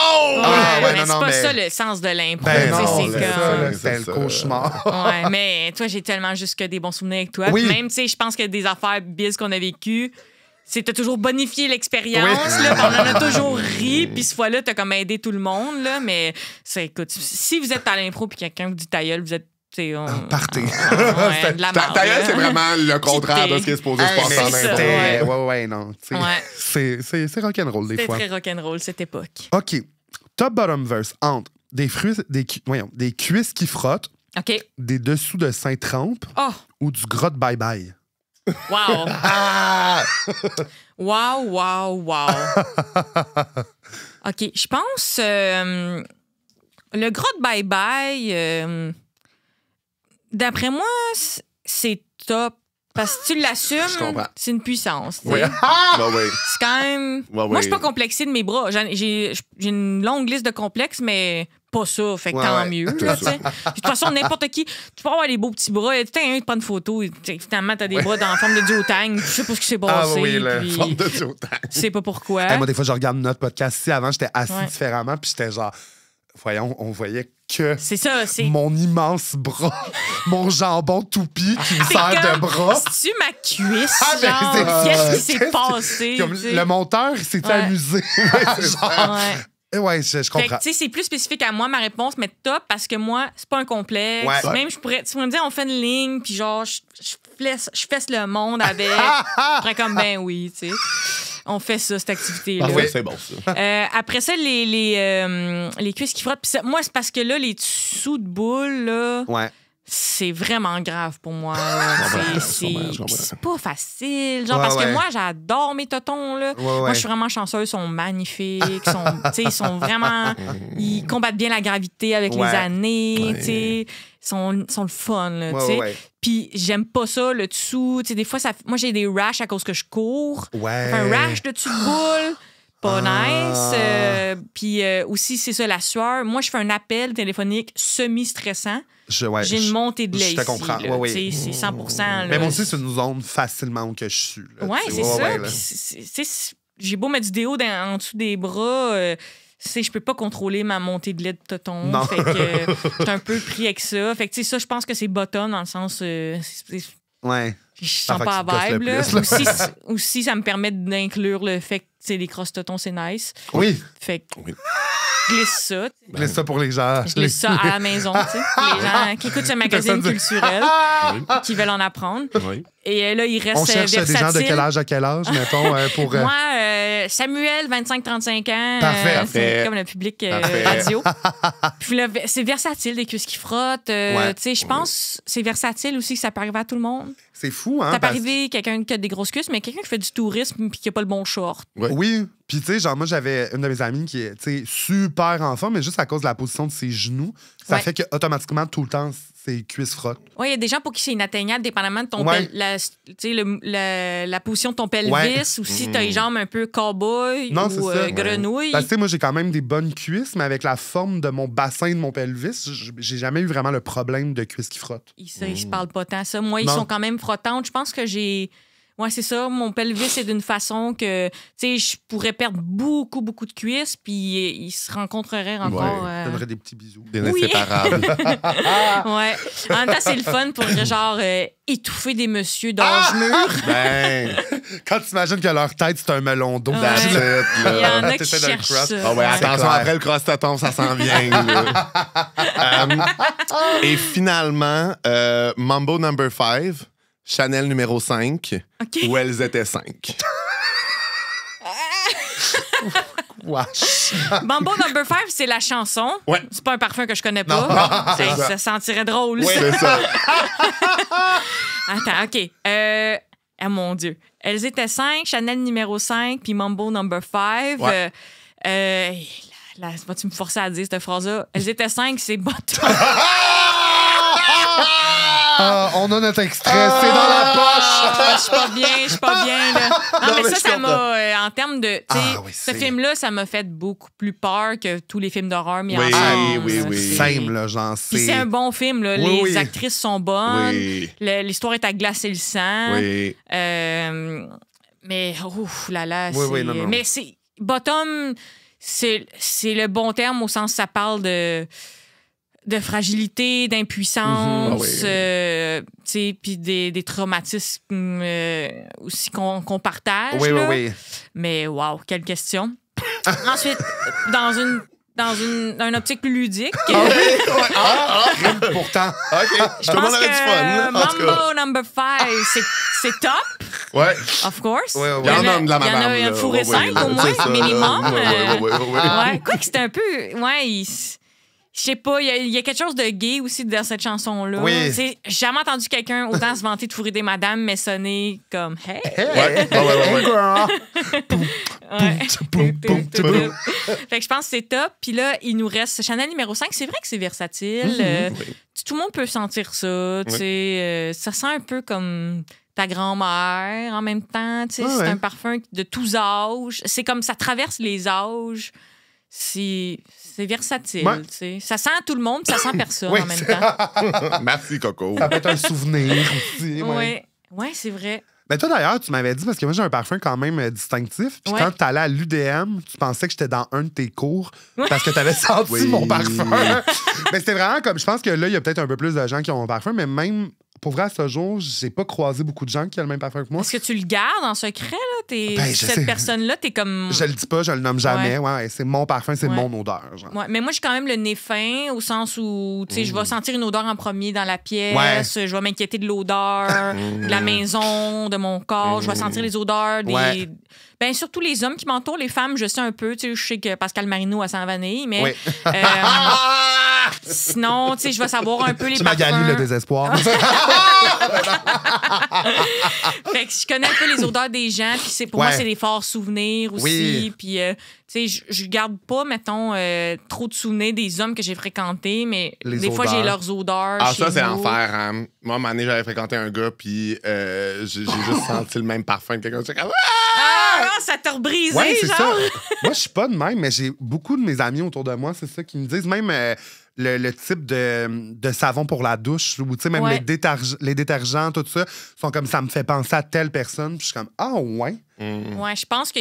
Ah, ouais, mais non, c'est non, pas mais- ça le sens de l'impro. Ben tu sais, non, c'est c'est là, comme- ça, là, c'est c'était le ça. cauchemar. Ouais, mais toi, j'ai tellement juste que des bons souvenirs avec toi. Oui. Puis même, tu sais, je pense que des affaires biz qu'on a vécues, c'est t'as toujours bonifié l'expérience, Oui. là, puis on en a toujours ri, puis cette fois-là, t'as comme aidé tout le monde, là, mais écoute, si vous êtes à l'impro puis quelqu'un vous dit ta gueule, vous êtes, tu sais, Partez. ouais, de la Ta merde, gueule, là. c'est vraiment le contraire Quitter. de ce qui est supposé se Hey, passer mais en c'est impro. ça. ouais, non. tu sais, Ouais. C'est rock'n'roll des C'était fois. très rock'n'roll, cette époque. OK. Top-bottom verse entre des des cuisses qui frottent, OK. des dessous de sein trempe Oh, ou du grotte bye-bye. wow. Ah! Wow. OK, je pense le grotte bye-bye, d'après moi, c'est top. Parce que tu Je l'assumes, comprends. c'est une puissance. tu sais. Ouais. Ouais, ouais. C'est quand même. Ouais, Moi, je suis pas complexée de mes bras. J'ai une longue liste de complexes, mais pas ça. Fait que Ouais, tant ouais. mieux. C'est là, ça. tu sais. Puis de toute façon, n'importe qui, tu peux avoir les beaux petits bras. Il y a tout le temps un qui prend une photo. Et, tu sais, finalement, t'as des bras dans la forme de duotang. Je sais pas ce qui s'est passé. oui, la puis Forme de duotang. je sais pas pourquoi. Hey, moi, des fois, je regarde notre podcast ici. Avant, j'étais assis Ouais. différemment, puis j'étais genre, voyons, on voyait que C'est ça. C'est mon immense bras, mon jambon toupie qui me sert de comme, bras. C'est-tu ma cuisse? Ah, ben, genre, c'est ça. qu'est-ce qui s'est Qu'est-ce que- passé? Comme tu sais? le monteur, il s'est Ouais. amusé. Genre, Ouais. ouais, je Fait que, comprends. tu sais, c'est plus spécifique à moi, ma réponse, mais top, parce que moi, c'est pas un complexe. Ouais. Même, tu pourrais me dire, on fait une ligne, puis genre, je fesse le monde avec. Je serais comme, ben oui, tu sais. On fait ça, cette activité-là. Parfait, c'est bon, ça. Après ça, les cuisses qui frottent. Puis ça, moi, c'est parce que là, les dessous de boule, là, Ouais. c'est vraiment grave pour moi. là. Je comprends. C'est pas facile. Genre, Ouais, parce ouais. que moi, j'adore mes totons. Là. Moi, ouais. je suis vraiment chanceuse. Ils sont magnifiques. Ils sont vraiment. Ils combattent bien la gravité avec Ouais. les années. Ouais. tu sais. Ils sont le fun. Là, Ouais, tu sais. ouais. Puis j'aime pas ça, le dessous. Tu sais, des fois, moi, j'ai des rashes à cause que je cours. Ouais. Un rash de dessus de boule. Pas nice. Puis aussi, c'est ça, la sueur. Moi, je fais un appel téléphonique semi-stressant. Ouais, J'ai une montée de lait je te ici, comprends. là. Ouais, ouais. Tu sais, c'est 100%. Là. Mais moi aussi, c'est une zone facilement où que je suis. là, Ouais, tu sais. c'est ça. ouais, là. Puis j'ai beau mettre du déo en dessous des bras, je peux pas contrôler ma montée de lait de tonton. Non. Fait que j'étais un peu pris avec ça. Fait que tu sais, ça, je pense que c'est bottom dans le sens. Ouais. je sens fait pas que tu te à vibe. gosses le Là. plus, là. Aussi, ça me permet d'inclure le fait que les cross-totons, c'est nice. Oui, Fait que Oui. je glisse ça. laisse ça pour les gens. Je glisse ça à la maison, tu sais. Les gens qui écoutent ce magazine Personne- culturel, qui veulent en apprendre. Oui. Et là, il reste On cherche des gens de quel âge à quel âge, mettons, pour... Moi, Samuel, 25-35 ans. Parfait. C'est Parfait. comme le public Parfait. radio. Puis là, c'est versatile, des cuisses qui frottent. Ouais. Tu sais, je pense que c'est versatile aussi, que ça peut arriver à tout le monde. C'est fou, hein? Ça peut parce- arriver quelqu'un qui a des grosses cuisses, mais quelqu'un qui fait du tourisme puis qui a pas le bon short. Ouais. Oui, puis tu sais, genre moi j'avais une de mes amies qui est, tu sais, super en forme, mais juste à cause de la position de ses genoux, ça Ouais. fait que automatiquement tout le temps ses cuisses frottent. Oui, il y a des gens pour qui c'est inatteignable, dépendamment de ton Ouais. tu sais, la position de ton pelvis, Ouais. ou si t'as les jambes un peu cow-boy Non, ou c'est ça. grenouille. Parce que tu sais, moi j'ai quand même des bonnes cuisses, mais avec la forme de mon bassin et de mon pelvis, j'ai jamais eu vraiment le problème de cuisses qui frottent. Ils se parlent pas tant, ça. Moi, ils Non. sont quand même frottantes. Je pense que j'ai... Ouais, c'est ça. Mon pelvis est d'une façon que, tu sais, je pourrais perdre beaucoup, beaucoup de cuisses, puis ils se rencontreraient encore. Ouais. Je donnerais des petits bisous. Des Oui. inséparables. Ouais. En même temps, c'est le fun pour, genre, étouffer des messieurs d'âge mûr. Ben, Quand tu imagines que leur tête c'est un melon d'eau, Ouais. that's it, Il y là. en a qui T'essaies de le cherchent cross. ça. Ah ouais, Ouais. attention, clair. après le cross-toton, ça s'en vient. là. Et finalement, Mambo number 5, Chanel numéro 5, OK. où elles étaient 5. Wesh. Bambo Number 5, c'est la chanson. Ouais. C'est pas un parfum que je connais pas. c'est ça. Ça sentirait drôle. Oui, ça. c'est ça. Attends, OK. Ah, mon Dieu. Elles étaient 5, Chanel numéro 5, puis Mambo Number 5. Ouais. Là, vas-tu me forcer à dire cette phrase-là? Elles étaient 5, c'est bottom. Ah, on a notre extrait, c'est dans la poche! Je suis pas bien, là. Non, mais mais ça, je ça comprends. m'a... en termes de... Tu sais, Ah, oui, ce c'est- film-là, ça m'a fait beaucoup plus peur que tous les films d'horreur mis Oui, ensemble. oui, là. oui. C'est- Simple, là, genre, Puis c'est un bon film, là. Oui, Les oui. actrices sont bonnes. Oui. L'histoire est à glacer le sang. Oui. Mais, ouf là là. Oui, c'est... oui, non, non. Mais c'est... Bottom, c'est le bon terme au sens où ça parle de fragilité, d'impuissance, Mhm. Ah oui. tu sais, puis des traumatismes aussi qu'on partage. Oui, oui, là. oui. Mais wow, quelle question. Ensuite, dans une optique plus ludique, Pourtant. OK. je Tout le pense monde avait du fun, là, que en tout cas. Mambo Number 5, c'est top, Ouais. of course. Ouais, ouais. Il y en a de la Il y en a madame, un là. fourré Ouais, 5 ouais, au moins, c'est ça, là. minimum. Ouais. Ouais, quoi que c'était un peu... Ouais, je sais pas, il y a quelque chose de gay aussi dans cette chanson-là. Oui. Tu sais, j'ai jamais entendu quelqu'un autant se vanter de fourrer des madames, mais sonner comme « Hey! Ouais. Ouais. Girl. Ouais. Boum, boum, boum. Fait que je pense que c'est top. Puis là, il nous reste Chanel numéro 5. C'est vrai que c'est versatile. Oui. Tout le monde peut sentir ça. Tu sais, ça sent un peu comme ta grand-mère en même temps. Tu sais, Ouais, c'est ouais. un parfum de tous âges. C'est comme ça traverse les âges. C'est versatile. Ouais. Tu sais. Ça sent tout le monde, puis ça sent personne Oui, en même c'est- temps. Merci, Coco. Ça peut être un souvenir aussi. Ouais. Ouais, ouais, c'est vrai. Mais toi, d'ailleurs, tu m'avais dit, parce que moi, j'ai un parfum quand même distinctif. Puis Ouais. quand tu allais à l'UDM, tu pensais que j'étais dans un de tes cours parce que tu avais senti Oui. mon parfum. Mais c'était vraiment comme, je pense que là, il y a peut-être un peu plus de gens qui ont mon parfum, mais même, pour vrai, à ce jour, j'ai pas croisé beaucoup de gens qui ont le même parfum que moi. Est-ce que tu le gardes en secret, là? Ben, je Cette sais. personne-là, t'es comme... Je le dis pas, je le nomme jamais. Ouais, c'est mon parfum, c'est Ouais. mon odeur. Genre. Ouais, mais moi, j'ai quand même le nez fin, au sens où, tu sais, je vais sentir une odeur en premier dans la pièce, Ouais. je vais m'inquiéter de l'odeur, de la maison, de mon corps, je vais sentir les odeurs des... Ouais. Ben, surtout les hommes qui m'entourent, les femmes, je sais un peu, tu sais, je sais que Pascal Marino a 100 vanille, mais Oui. sinon, tu sais, je vais savoir un peu les Tu m'as parfums. gagné le désespoir. Fait que je connais un peu les odeurs des gens, puis pour moi, Ouais. c'est des forts souvenirs aussi. Oui. Puis, tu sais, je garde pas, mettons, trop de souvenirs des hommes que j'ai fréquentés, mais Les des fois, odeurs. j'ai leurs odeurs. Ah, chez ça, c'est nous. l'enfer. Hein. Moi, à un moment donné, j'avais fréquenté un gars, puis j'ai juste senti le même parfum de quelqu'un. J'étais comme, Ah, ça t'a rebrisé, Ouais, c'est genre. ça. Moi, je suis pas de même, mais j'ai beaucoup de mes amis autour de moi, c'est ça, qui me disent même le type de savon pour la douche, ou tu sais, même Ouais. les détergents, tout ça, sont comme ça me fait penser à telle personne. Puis je suis comme, ah, ouais. Ouais, je pense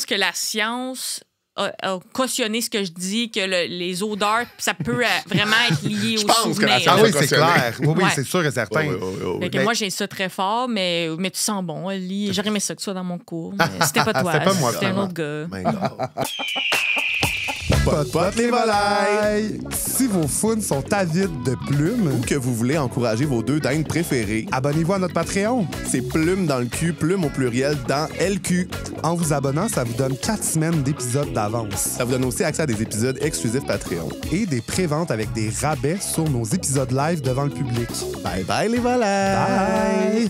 que la science a cautionné ce que je dis, que les odeurs, ça peut vraiment être lié Je au pense que la souvenir. Ah oui, cautionné. c'est clair. Oui, Ouais. c'est sûr et certain. Fait que moi, j'ai ça très fort, mais tu sens bon, Oli. J'aurais aimé ça que tu sois dans mon cours, mais c'était pas toi. C'était pas moi, C'était un finalement. autre gars. My God. Pot les volailles! Si vos founes sont avides de plumes, Ou que vous voulez encourager vos 2 dindes préférées, abonnez-vous à notre Patreon. c'est Plume dans le cul, Plume au pluriel dans LQ. En vous abonnant, ça vous donne 4 semaines d'épisodes d'avance Ça vous donne aussi accès à des épisodes exclusifs Patreon. et des préventes avec des rabais sur nos épisodes live devant le public. Bye bye les volailles! Bye!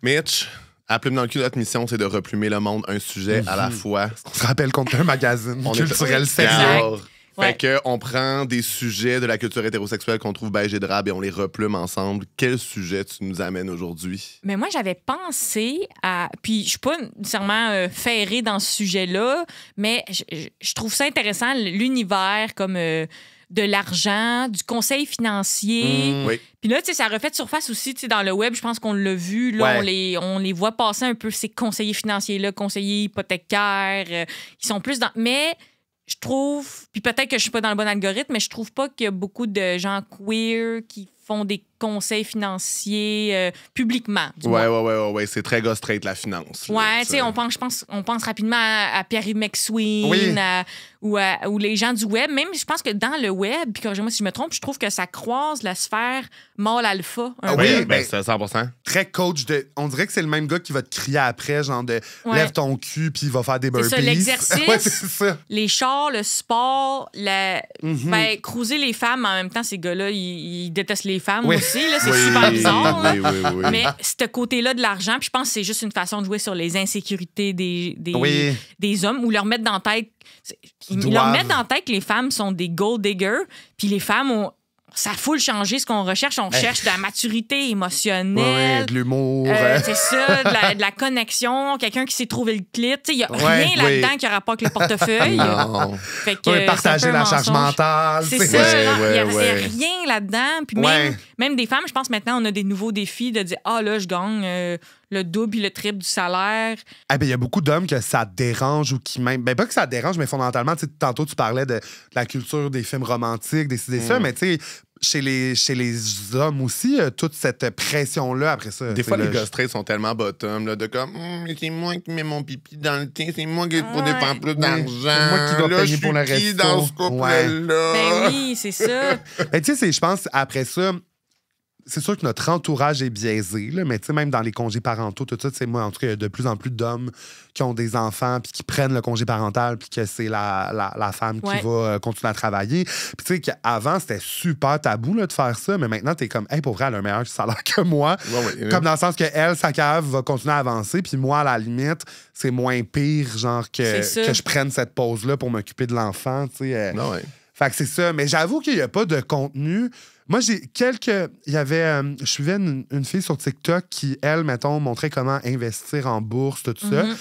Mitch, à Plume dans le cul, notre mission, c'est de replumer le monde un sujet à la fois. On se rappelle qu'on est un magazine On est culturel sérieux. D'accord. Ouais. Fait que on prend des sujets de la culture hétérosexuelle qu'on trouve beige et drabe et on les replume ensemble. Quel sujet tu nous amènes aujourd'hui? Mais moi, j'avais pensé à. Puis, je suis pas nécessairement ferrée dans ce sujet-là, mais je trouve ça intéressant, l'univers comme de l'argent, du conseil financier. Oui. Puis là, tu sais, ça refait de surface aussi, tu sais, dans le web, je pense qu'on l'a vu. Là, Ouais. on les voit passer un peu, ces conseillers financiers-là, conseillers hypothécaires. Ils sont plus dans. Mais je trouve, puis peut-être que je suis pas dans le bon algorithme, mais je trouve pas qu'il y a beaucoup de gens queer qui font des conseils financiers publiquement. Du moins. Ouais. C'est très gars straight, la finance. là. Ouais, tu sais, on pense rapidement à Pierre-Yves McSween Oui. ou les gens du web. Même, je pense que dans le web, puis corrigez-moi si je me trompe, je trouve que ça croise la sphère mâle alpha. un Ah peu. oui, Oui, ben c'est 100%. Très coach de. On dirait que c'est le même gars qui va te crier après, genre de Ouais. lève ton cul puis il va faire des burpees. ça, l'exercice. Ouais, c'est ça. Les chars, le sport, Mhm. ben, cruiser les femmes, en même temps, ces gars-là, ils détestent les femmes Oui. aussi. Là, c'est super bizarre. là. Oui. Mais ce côté-là de l'argent, puis je pense que c'est juste une façon de jouer sur les insécurités Oui. des hommes ou leur mettre dans la tête. Ils leur doivent. mettent dans la tête que les femmes sont des gold diggers, puis les femmes ont. Ça fout le changer ce qu'on recherche. On recherche de la maturité Ouais, émotionnelle. de l'humour. C'est ça, de la connexion, quelqu'un qui s'est trouvé le clit. Il n'y a Ouais, rien oui. là-dedans qui a rapport avec le portefeuille. Non. Fait que, Ouais, c'est partager un peu un la charge mensonge. mentale. C'est tu sais. ça, genre, il y a ouais. rien là-dedans. Puis Ouais. même des femmes, je pense maintenant, on a des nouveaux défis de dire ah là, je gagne le double et le triple du salaire. Eh ben, il y a beaucoup d'hommes que ça dérange ou qui même. Ben, pas que ça dérange, mais fondamentalement, tu sais, tantôt, tu parlais de la culture des films romantiques, des ça, mais tu sais, chez les hommes aussi, toute cette pression-là après ça. Des tu fois, sais, les là, gars straight sont tellement bottom, là, de comme, mais c'est moi qui mets mon pipi dans le tien, c'est moi qui faut Ouais. dépenser plus Oui, d'argent. c'est moi qui dois Là, payer je pour le suis qui resto. dans ce couple-là? Ben oui, c'est ça. Ben, tu sais, je pense, après ça, c'est sûr que notre entourage est biaisé, là, mais tu sais, même dans les congés parentaux, tout ça, tu sais, moi, en tout cas, il y a de plus en plus d'hommes qui ont des enfants puis qui prennent le congé parental puis que c'est la femme Ouais. qui va continuer à travailler. Puis tu sais, qu'avant, c'était super tabou là, de faire ça, mais maintenant, t'es comme, hey, pour vrai, elle a un meilleur salaire que moi. Ouais. Comme dans le sens que elle, sa carrière va continuer à avancer, puis moi, à la limite, c'est moins pire, genre, C'est ça. que je prenne cette pause-là pour m'occuper de l'enfant, tu sais. Non, ouais. Fait que c'est ça. Mais j'avoue qu'il n'y a pas de contenu. Moi, j'ai quelques. Il y avait. Je suivais une fille sur TikTok qui, elle, mettons, montrait comment investir en bourse, tout ça. Mhm.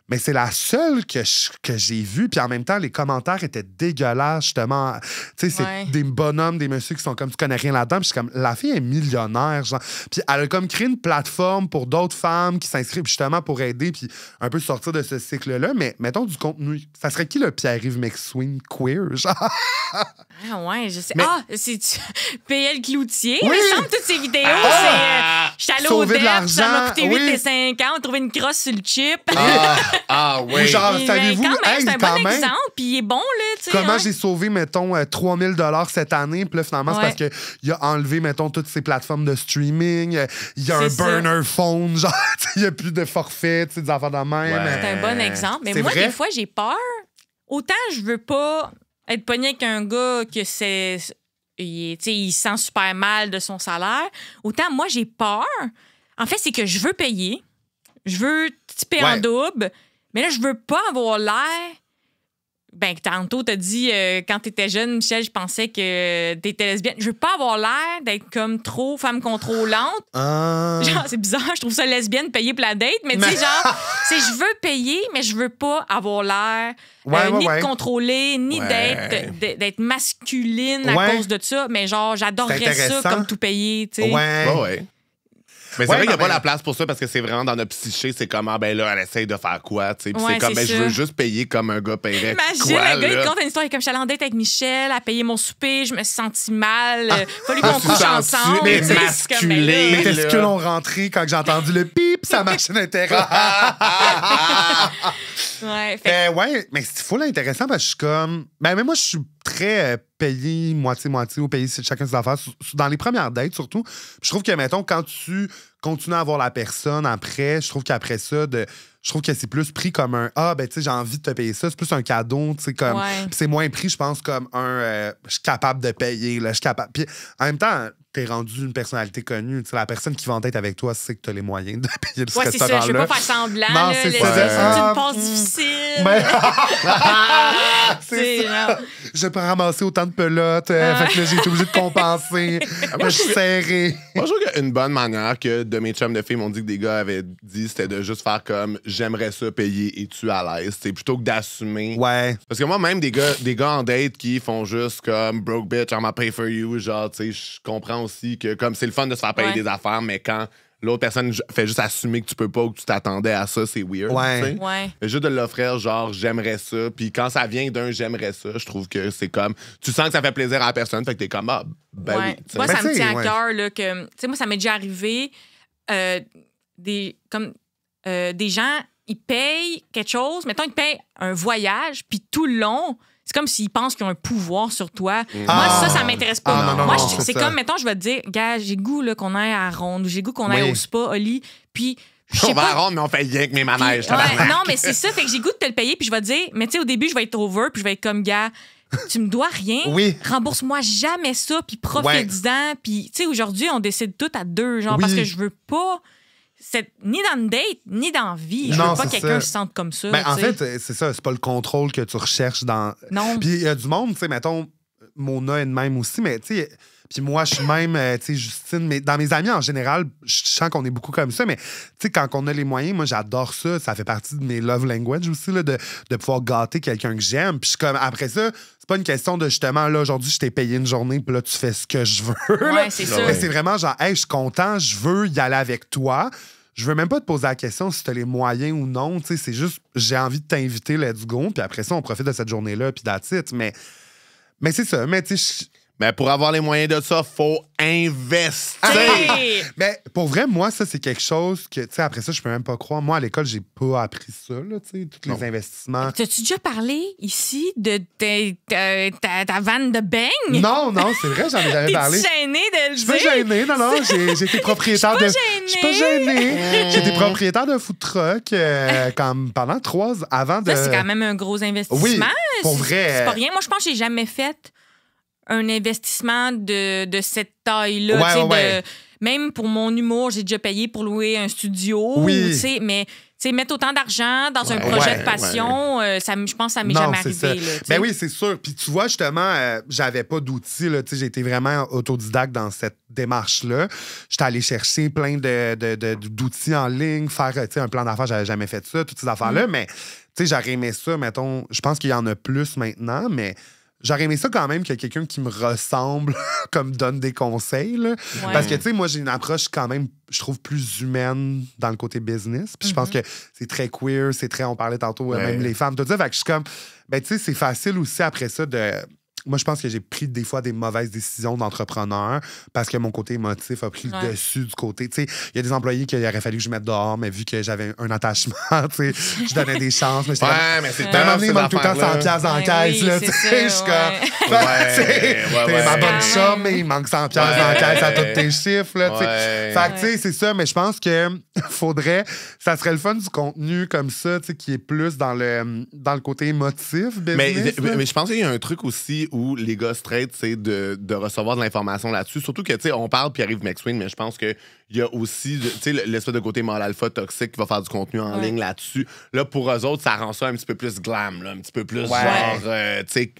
Mais c'est la seule que j'ai vue. Puis en même temps, les commentaires étaient dégueulasses, justement. Tu sais, c'est Ouais. des bonhommes, des messieurs qui sont comme, tu connais rien là-dedans. Puis je suis comme, la fille est millionnaire, genre. Puis elle a comme créé une plateforme pour d'autres femmes qui s'inscrivent justement pour aider, puis un peu sortir de ce cycle-là. Mais mettons du contenu. Ça serait qui le Pierre-Yves McSween queer, genre? Ah ouais, je sais. Mais- Ah, c'est PL Cloutier. Oui! Il me semble toutes ces vidéos, c'est... J'étais allée au Sauver de DEP, ça m'a l'argent, coûté 8 oui. et 50, trouver une crosse sur le chip. Ah, Ou oui. genre, Puis, savez-vous, quand même, hey, c'est un quand bon même, exemple, puis il est bon, là, tu sais. comment hein. j'ai sauvé, mettons, 3000 $ cette année. Puis là, finalement, Ouais. c'est parce qu'il a enlevé, mettons, toutes ces plateformes de streaming. Il y a un C'est ça. burner phone, genre, tu sais, il n'y a plus de forfait, tu sais, des affaires de même. Ouais. C'est un bon exemple. Mais C'est moi, vrai? des fois, j'ai peur. Autant je veux pas être pogné avec un gars que c'est... il se sent super mal de son salaire. Autant moi, j'ai peur. En fait, c'est que je veux payer. Je veux typer en Ouais. double. Mais là, je veux pas avoir l'air... Ben, tantôt, t'as dit, quand t'étais jeune, Michel, je pensais que t'étais lesbienne. Je veux pas avoir l'air d'être comme trop femme contrôlante. Ah. Genre, c'est bizarre, je trouve ça lesbienne payer pour la date, mais tu sais, genre, c'est je veux payer, mais je veux pas avoir l'air Ouais, ni ouais. de contrôler, ni Ouais. d'être masculine à Ouais. cause de ça, mais genre, C'est j'adorerais ça intéressant. comme tout payer, tu sais. Ouais. Ouais. Mais c'est vrai qu'il n'y a pas la place pour ça parce que c'est vraiment dans notre psyché, c'est comme, ben là, elle essaye de faire quoi, tu sais. Puis c'est comme, ben je veux juste payer comme un gars paierait. Imagine, le gars, il te conte une histoire, il est comme, je suis allée en date avec Michel, elle a payé mon souper, je me suis sentie mal, fallu qu'on couche ensemble. Mais masculé. Mes testicules ont rentré quand j'ai entendu le pip, sa machine intérieure. Ouais, mais c'est full intéressant parce que je suis comme. Ben, mais moi, je suis très payé moitié-moitié ou payé chacun ses affaires. Dans les premières dates, surtout. Je trouve que, mettons, quand tu continues à voir la personne après, je trouve qu'après ça, je trouve que c'est plus pris comme un ben, tu sais, j'ai envie de te payer ça. C'est plus un cadeau, tu sais, comme. Puis c'est moins pris, je pense, comme un. Je suis capable de payer, là. Je suis capable. Puis en même temps, t'es rendu une personnalité connue. Tu sais, la personne qui va en tête avec toi sait que t'as les moyens de payer ce restaurant-là. C'est ça. Je veux pas faire semblant. Non, là, c'est c'est ça. une passe difficile. C'est ça. Je vais pas ramasser autant de pelotes. Fait que là, j'ai été obligé de compenser. Je suis serré. Moi, je trouve qu'il y a une bonne manière que de mes chums de filles m'ont dit que des gars avaient dit, c'était de juste faire comme j'aimerais ça payer et tu à l'aise. C'est plutôt que d'assumer. Ouais. Parce que moi, même des gars en date qui font juste comme broke bitch, I'm gonna pay for you. Genre, tu sais, je comprends aussi que comme c'est le fun de se faire payer des affaires, mais quand l'autre personne fait juste assumer que tu peux pas ou que tu t'attendais à ça, c'est weird. Ouais. Fait juste de l'offrir, genre, j'aimerais ça. Puis quand ça vient d'un j'aimerais ça, je trouve que c'est comme. Tu sens que ça fait plaisir à la personne, fait que t'es comme, ben oui. T'sais. Moi, ça me tient à cœur, là, que. Tu sais, moi, ça m'est déjà arrivé. Des gens, ils payent quelque chose. Mettons, ils payent un voyage, puis tout le long. C'est comme s'ils pensent qu'ils ont un pouvoir sur toi. Moi, ça m'intéresse pas. Moi, c'est comme, mettons, je vais te dire, gars, j'ai goût qu'on aille à la ronde ou j'ai goût qu'on aille au spa, Oli. Puis, on va à la ronde, mais on fait rien que mes manèges. Non, mais c'est ça. Fait que j'ai goût de te le payer, puis je vais te dire, mais tu sais, au début, je vais être over, puis je vais être comme, gars, tu me dois rien. Rembourse-moi jamais ça, puis profite-en. Puis, tu sais, aujourd'hui, on décide tout à deux, genre, parce que je veux pas. Ni dans une date, ni dans la vie. Je veux pas que quelqu'un se sente comme ça. Ben, en fait, c'est ça. C'est pas le contrôle que tu recherches dans. Non. Puis il y a du monde, tu sais, mettons, Mona est de même aussi, mais tu sais. Puis moi, je suis même, tu sais, Justine, mais dans mes amis en général, je sens qu'on est beaucoup comme ça, mais tu sais, quand on a les moyens, moi, j'adore ça. Ça fait partie de mes love language aussi, là, de pouvoir gâter quelqu'un que j'aime. Puis je suis comme, après ça, c'est pas une question de justement, là, aujourd'hui, je t'ai payé une journée, puis là, tu fais ce que je veux. Ouais, c'est ça. C'est vraiment genre, hey, je suis content, je veux y aller avec toi. Je veux même pas te poser la question si tu as les moyens ou non. Tu sais, c'est juste, j'ai envie de t'inviter, let's go. Puis après ça, on profite de cette journée-là, puis that's it. Mais c'est ça. Mais tu sais, mais pour avoir les moyens de ça, faut investir. Mais pour vrai, moi, ça, c'est quelque chose que, tu sais, après ça, je peux même pas croire. Moi, à l'école, j'ai pas appris ça, là, tu sais, tous les investissements. T'as-tu déjà parlé ici de ta vanne de beigne? Non, c'est vrai, j'en ai jamais parlé. T'es gêné de le dire? Je suis pas gêné, non, j'ai été propriétaire de. Je suis pas gêné. J'ai été propriétaire de food truck comme pendant 3 ans avant de. Ça, c'est quand même un gros investissement. Oui, pour vrai. C'est pas rien. Moi, je pense que j'ai jamais fait un investissement de cette taille-là. Même pour mon humour, j'ai déjà payé pour louer un studio. Oui. Mais mettre autant d'argent dans un projet de passion, je pense que ça m'est jamais arrivé. Là, ben oui, c'est sûr. Puis tu vois, justement, j'avais pas d'outils. J'ai été vraiment autodidacte dans cette démarche-là. J'étais allé chercher plein d'outils en ligne, faire un plan d'affaires, j'avais jamais fait ça, toutes ces affaires-là. Mais j'aurais aimé ça, mettons. Je pense qu'il y en a plus maintenant, mais j'aurais aimé ça quand même qu'il y ait quelqu'un qui me ressemble, comme donne des conseils. Là. Ouais. Parce que, tu sais, moi, j'ai une approche quand même, je trouve, plus humaine dans le côté business. Puis je pense que c'est très queer, c'est très, on parlait tantôt, même les femmes, tout ça. Fait que je suis comme, ben, tu sais, c'est facile aussi après ça de. Moi, je pense que j'ai pris des fois des mauvaises décisions d'entrepreneur parce que mon côté émotif a pris le dessus du côté. Tu sais, il y a des employés qu'il aurait fallu que je mette dehors, mais vu que j'avais un attachement, tu sais, je donnais des chances. Mais mais c'est tellement il manque tout le temps 100$ en caisse, là. Tu sais, je suis comme. Ma bonne chum, mais il manque 100$ en caisse à tous tes chiffres, là. Tu sais. Fait que, tu sais, c'est ça, mais je pense que faudrait. Ça serait le fun du contenu comme ça, tu sais, qui est plus dans le côté émotif, business. Mais je pense qu'il y a un truc aussi où les gars straight, c'est de recevoir de l'information là-dessus. Surtout que, tu sais, on parle Pierre-Yves McSween, mais je pense qu'il y a aussi, tu sais, l'espèce de côté mâle alpha toxique qui va faire du contenu en ligne là-dessus. Là, pour eux autres, ça rend ça un petit peu plus glam, là, un petit peu plus genre, tu sais,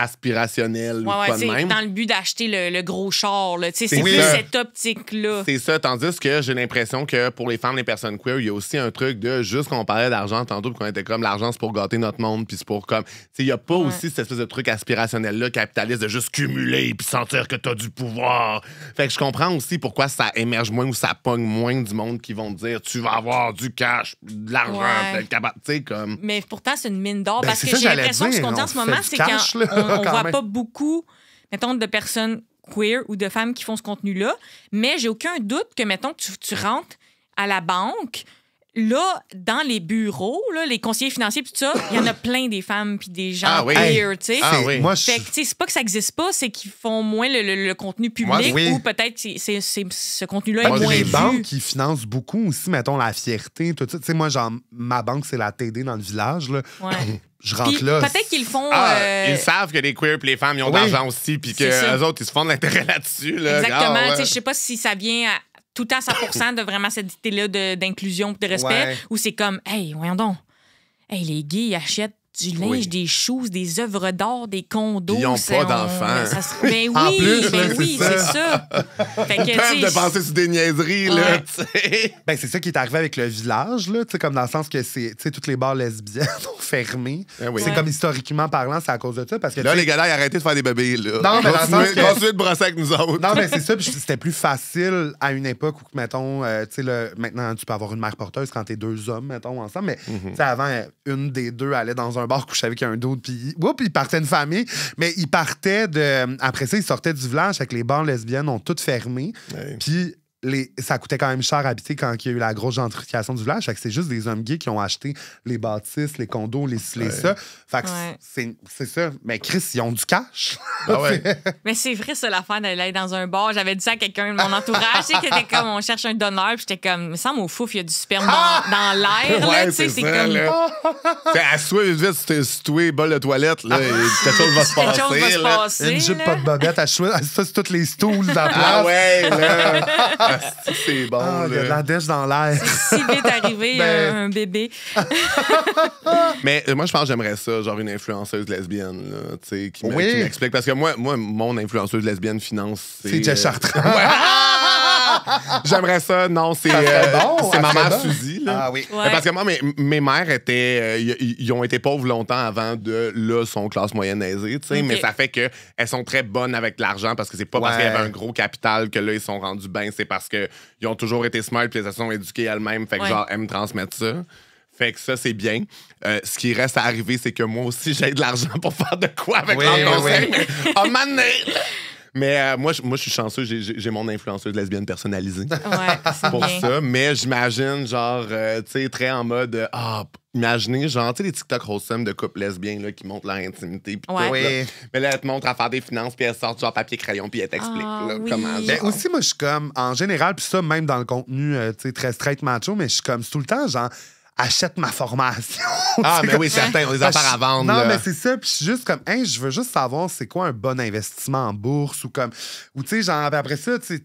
aspirationnel ou Ouais, pas de c'est même. dans le but d'acheter le gros char. Là. C'est plus ça. cette optique-là. C'est ça, tandis que j'ai l'impression que pour les femmes, les personnes queer, il y a aussi un truc de juste qu'on parlait d'argent tantôt, puis qu'on était comme l'argent, c'est pour gâter notre monde, puis c'est pour comme. Tu sais, il n'y a pas aussi cette espèce de truc aspirationnel-là, capitaliste, de juste cumuler, puis sentir que t'as du pouvoir. Fait que je comprends aussi pourquoi ça émerge moins ou ça pogne moins du monde qui vont te dire tu vas avoir du cash, de l'argent, Ouais. tu sais, comme. Mais pourtant, c'est une mine d'or. Ben, parce c'est que ça, j'ai j'allais l'impression que ce dire, qu'on dit en on ce fait moment, du c'est cash, là, qu'on quand voit même. pas beaucoup, mettons, de personnes queer ou de femmes qui font ce contenu-là. Mais j'ai aucun doute que, mettons, que tu rentres à la banque, là, dans les bureaux, là, les conseillers financiers, puis tout ça, il y en a plein des femmes puis des gens Ah oui. queer, tu sais. Ah C'est- oui. Moi, Fait que, tu sais, c'est pas que ça existe pas, c'est qu'ils font moins le contenu public Moi, oui. ou peut-être ce contenu-là Ben, est moins les vu. banques qui financent beaucoup aussi, mettons, la fierté, tout ça. Tu sais, moi, genre, ma banque, c'est la TD dans le village, là. Ouais. Je rentre Puis là. peut-être qu'ils le font... Ils savent que les queers et les femmes, ils ont de Oui. l'argent aussi, puis C'est ça. qu'eux autres, ils se font de l'intérêt là-dessus. Là. Exactement. Ah, ouais. Tu sais, je sais pas si ça vient tout à 100% de vraiment cette idée-là d'inclusion et de respect, Ouais. ou c'est comme, hey, voyons donc, hey, les gays, ils achètent du linge, Oui. des choses, des œuvres d'art, des condos. Ils ont c'est- pas d'enfants. Ben oui, En plus, ben là, oui, c'est c'est ça. ça. Fait que, Ils peuvent tu de sais, penser sur des niaiseries, là, Ouais. tu sais. Ben, c'est ça qui est arrivé avec le village, là, tu sais, comme dans le sens que c'est, tu sais, toutes les bars lesbiennes ont fermé. Eh oui. C'est Ouais. comme historiquement parlant, c'est à cause de ça, parce que Là, tu sais, les gars-là, ils arrêtez de faire des bébés, là. Non, mais dans le sens que- Continuez de brosser avec nous autres. non, mais c'est ça, puis c'était plus facile à une époque où, mettons, tu sais, maintenant, tu peux avoir une mère porteuse quand t'es deux hommes, mettons, ensemble, mais tu sais, avant, une des deux allait dans un bar coucher avec un d'autre, puis il partait une famille, mais il partait de. Après ça, il sortait du village, avec les bars lesbiennes ont toutes fermé, Ouais. puis. Ça coûtait quand même cher à habiter quand il y a eu la grosse gentrification du village. Fait que c'est juste des hommes gays qui ont acheté les bâtisses, les condos, les ça. Fait que Ouais. c'est ça. Mais Chris, ils ont du cash. Ah ouais. Mais c'est vrai, ça, l'affaire d'aller dans un bar. J'avais dit ça à quelqu'un de mon entourage, tu sais, qui était comme, on cherche un donneur, puis j'étais comme, il me semble au fouf, il y a du sperme dans l'air, là, Ouais, tu sais, c'est ça, comme... là. T'sais, assois vite, si tu bol de toilette, là, et quelque chose va se Quelque chose va passer. se là. passer. Une jupe là. pas de bobette, ça, c'est toutes les stools de la place. Ah ouais, là. Asti, c'est bon, Ah, il y a de là. la dèche dans l'air. Si vite arrivé, Ben- un bébé. Mais moi, je pense que j'aimerais ça, genre une influenceuse lesbienne, là, tu sais, qui Oui. m'explique. Parce que moi, mon influenceuse lesbienne finance, C'est Jess Chartrand. Ouais. J'aimerais ça. Non, c'est serait bon, c'est ça ma serait mère bon. Suzy. Là. Ah oui. Ouais. Parce que moi, mes mères étaient. Ils ont été pauvres longtemps avant de, là, son classe moyenne aisée, tu sais. Ok. Mais ça fait qu'elles sont très bonnes avec l'argent parce que c'est pas parce Ouais. qu'il y avait un gros capital que là, ils sont rendus bien. C'est parce qu'ils ont toujours été smart puis elles se sont éduquées elles-mêmes. Fait que, Ouais. genre, elles me transmettent ça. Fait que ça, c'est bien. Ce qui reste à arriver, c'est que moi aussi, j'ai de l'argent pour faire de quoi avec Oui, leur oui, conseil. oui. Mais, oh, man, mais moi, je suis chanceux, j'ai mon influenceuse lesbienne personnalisée Ouais, c'est pour bien. ça. Mais j'imagine, genre, tu sais, très en mode, imaginez, genre, tu sais, les TikTok wholesome de couples lesbiens là, qui montrent leur intimité. Pis Ouais. tout, là. Oui. Mais là, elle te montre à faire des finances, puis elle sort genre papier-crayon, puis elle t'explique Ah, là, oui. comment. Mais genre. Mais aussi, moi, je suis comme, en général, puis ça, même dans le contenu, tu sais, très straight macho, mais je suis comme, c'est tout le temps, genre, achète ma formation. Ah, C'est mais comme- oui, certain, on a des Parce affaires à que- vendre. Non, là. mais c'est ça. Puis je suis juste comme, hey, je veux juste savoir c'est quoi un bon investissement en bourse ou comme. Ou tu sais, genre, après ça, tu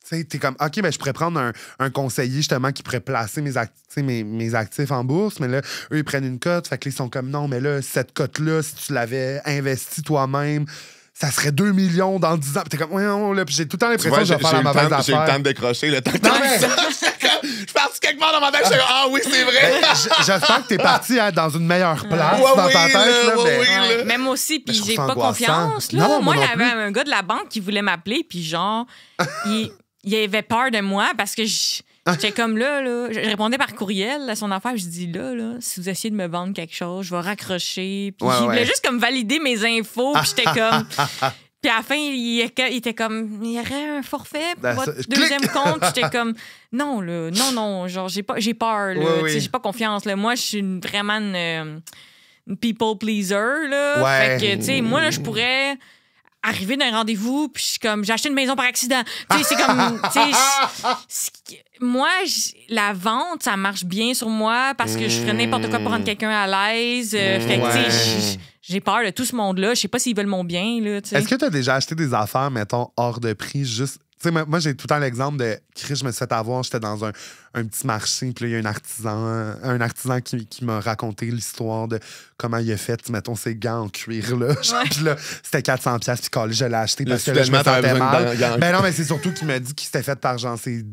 sais, t'es comme, OK, ben, je pourrais prendre un conseiller justement qui pourrait placer mes actifs en bourse, mais là, eux, ils prennent une cote. Fait que là, ils sont comme, non, mais là, cette cote-là, si tu l'avais investie toi-même, ça serait 2 millions dans 10 ans. Puis t'es comme, ouais, non, là. Puis j'ai tout le temps Tu l'impression vois, que je vais faire la mauvaise j'ai eu le temps affaire. de décrocher. Le temps Non, mais- je suis parti quelque part dans ma tête, je suis ah oui, c'est vrai. J'espère que t'es parti hein, dans une meilleure place Ouais, dans oui, ta tête. là, Là, ouais, mais... oui. Ouais. là. Même aussi, puis Je trouve j'ai ça pas angoissant. confiance. Là. Non, moi, moi il y non avait plus. un gars de la banque qui voulait m'appeler, puis genre, il avait peur de moi parce que j'étais comme là, je répondais par courriel à son affaire, je dis là, si vous essayez de me vendre quelque chose, je vais raccrocher. Puis Ouais, il voulait ouais. juste comme valider mes infos, puis j'étais comme. Puis à la fin, il était comme, il y aurait un forfait pour Ben, votre ça- deuxième compte. Puis j'étais comme, non, là, non, genre, j'ai peur, là. Oui, Tu sais, oui. j'ai pas confiance, là. Moi, je suis vraiment une people pleaser, là. Ouais. Fait que, tu sais, moi, là, je pourrais arriver d'un rendez-vous, puis je suis comme, j'ai acheté une maison par accident. Tu sais, c'est comme, tu sais, moi, la vente, ça marche bien sur moi parce que je ferais n'importe quoi pour rendre quelqu'un à l'aise. Fait que, tu sais, j'ai peur de tout ce monde-là. Je sais pas s'ils veulent mon bien, là, tu sais. Est-ce que tu as déjà acheté des affaires, mettons, hors de prix, juste Tu sais, moi, j'ai tout le temps l'exemple de Chris, je me suis fait avoir, j'étais dans un petit marché, puis là, il y a un artisan qui m'a raconté l'histoire de comment il a fait, mettons, ses gants en cuir, là. Puis là, c'était 400$, puis calé, je l'ai acheté parce que là, je me sentais mal. Ben non, mais c'est surtout qu'il m'a dit qu'il s'était fait par genre ses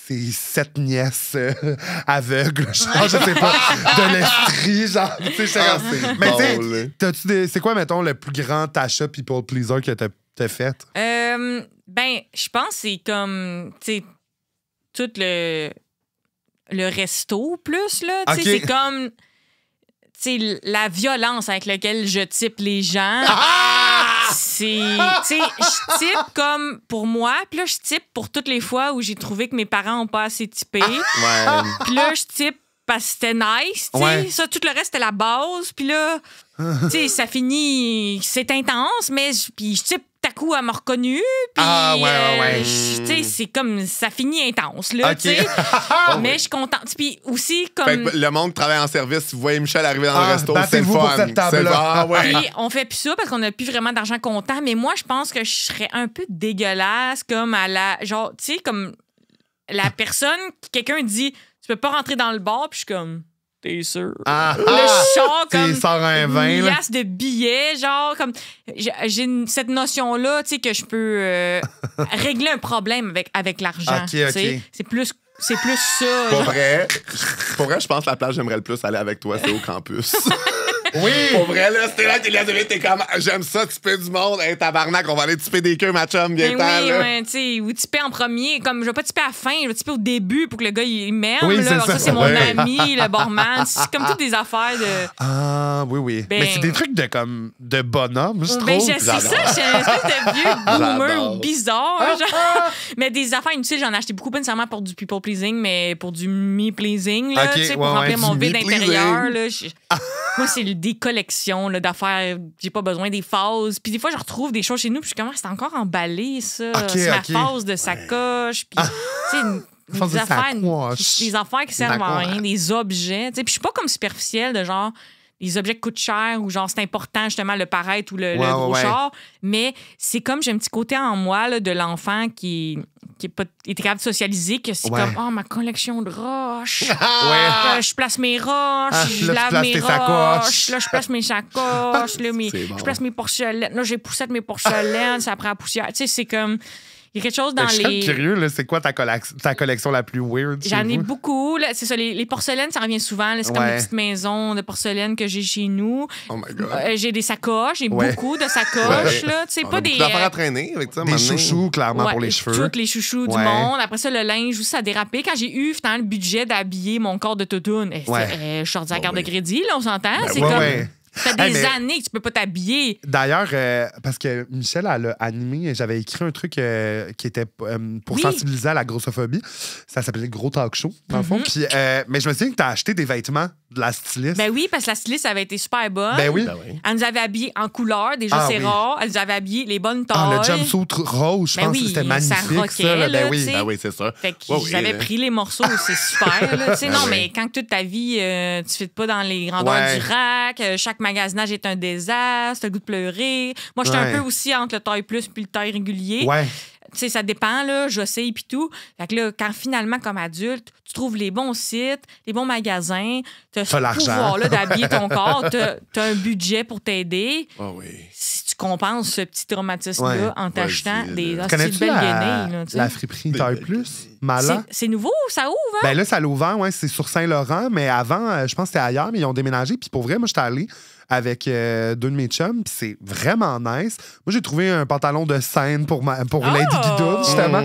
7 nièces aveugles, genre, je sais pas, de l'estrie, genre, tu sais, mais tu sais, c'est quoi, mettons, le plus grand achat people pleaser que t'as fait? Ben, je pense que c'est comme, tu sais, tout le resto plus, là. Tu sais, c'est comme, tu sais, la violence avec laquelle je type les gens. C'est, tu sais, je type comme pour moi, puis là, je type pour toutes les fois où j'ai trouvé que mes parents ont pas assez typé. Puis là, je type parce que c'était nice, tu sais. Ça, tout le reste, c'était la base. Puis là, tu sais, ça finit, c'est intense, mais puis je type tout à coup, elle m'a reconnu. Puis, tu sais, c'est comme, ça finit intense, là, tu sais. Mais je suis contente. Puis aussi, comme. Fait que le monde qui travaille en service, si vous voyez Michel arriver dans le resto, c'est le fun. Pour cette table-là. Puis on fait plus ça parce qu'on n'a plus vraiment d'argent comptant. Mais moi, je pense que je serais un peu dégueulasse, comme à la. Genre, tu sais, comme la personne, quelqu'un dit, tu peux pas rentrer dans le bar, puis je suis comme. T'es sûr? Le chat, comme. Tu sors un vin, une liasse de billets, genre, comme. J'ai cette notion-là, tu sais, que je peux régler un problème avec l'argent. OK. C'est plus ça. Pour vrai, je pense que la place j'aimerais le plus aller avec toi, c'est au campus. Oui! Pour vrai, là, c'était là, t'es comme, j'aime ça, typer du monde. Hey, tabarnak, on va aller typer des queues, ma chum, bien tard. Oui, ouais, tu sais, ou typer en premier. Comme, je vais pas typer à la fin, je vais typer au début pour que le gars, il m'aime. Oui, là. ça c'est mon ami, le barman. C'est comme toutes des affaires de. Ah, oui. Ben, mais c'est des trucs de bonhomme, je trouve. Ben, je sais ça, je suis un espèce de vieux boomer bizarre. Genre. Mais des affaires inutiles, j'en ai acheté beaucoup, pas nécessairement pour du people pleasing, mais pour du me pleasing, là, tu sais, pour remplir mon vide intérieur. Là, moi, c'est des collections là, d'affaires. J'ai pas besoin des phases. Puis des fois, je retrouve des choses chez nous, puis je suis comme, c'est encore emballé, ça. C'est ma phase de sacoche. Puis, tu sais, des affaires qui servent à rien, des objets. Puis je suis pas comme superficielle de genre les objets qui coûtent cher ou genre c'est important justement le paraître ou le gros char. Mais c'est comme j'ai un petit côté en moi là, de l'enfant qui était capable de socialiser, que c'est comme ma collection de roches. Je place mes roches, je lave mes roches, là je place mes sacoches, là, je place mes porcelaines. Là j'ai poussé mes porcelaines, ça prend la poussière. Tu sais, c'est comme. Il y a quelque chose dans je suis curieux, là, c'est quoi ta collection la plus weird? J'en ai beaucoup. Là, c'est ça, les porcelaines, ça revient souvent. Là, c'est comme des petites maisons de porcelaine que j'ai chez nous. Oh my God. J'ai des sacoches, j'ai beaucoup de sacoches. Là, pas des affaires à traîner avec ça. Des chouchous, clairement, pour les cheveux. Tous les chouchous du monde. Après ça, le linge, ça a dérapé. Quand j'ai eu finalement le budget d'habiller mon corps de toutoune, je suis sortie à la carte de crédit, là, on s'entend. C'est comme. Ça fait des années que tu peux pas t'habiller. D'ailleurs, parce que Michel, elle a animé, j'avais écrit un truc qui était pour sensibiliser à la grossophobie. Ça s'appelait le Gros Talk Show, dans le fond. Puis, mais je me souviens que tu as acheté des vêtements de la styliste. Ben oui, parce que la styliste avait été super bonne. Ben oui. Elle nous avait habillés en couleur, déjà c'est rare. Elle nous avait habillés les bonnes tailles. Le jumpsuit rose, je pense que c'était magnifique. Ça roquait, là. Ben oui, c'est ça. Fait que j'avais pris les morceaux, c'est super. Là. Non, mais quand toute ta vie, tu fais pas dans les grandeurs du rack, chaque magasinage est un désastre, t'as le goût de pleurer. Moi, j'étais un peu aussi entre le taille plus puis le taille régulier. Tu sais, ça dépend, là, j'essaye puis tout. Fait que là, quand finalement, comme adulte, tu trouves les bons sites, les bons magasins, t'as ce pouvoir-là d'habiller ton corps, t'as un budget pour t'aider. Si tu compenses ce petit traumatisme-là en t'achetant des Connais-tu belles guenilles. La friperie Taille Plus? Mala? C'est nouveau, ça ouvre, hein? Ben là, ça l'a ouvert, c'est sur Saint-Laurent, mais avant, je pense que c'était ailleurs, mais ils ont déménagé. Puis pour vrai, moi, j'étais allé avec deux de mes chums, puis c'est vraiment nice. Moi, j'ai trouvé un pantalon de scène pour Lady Guidoune, justement.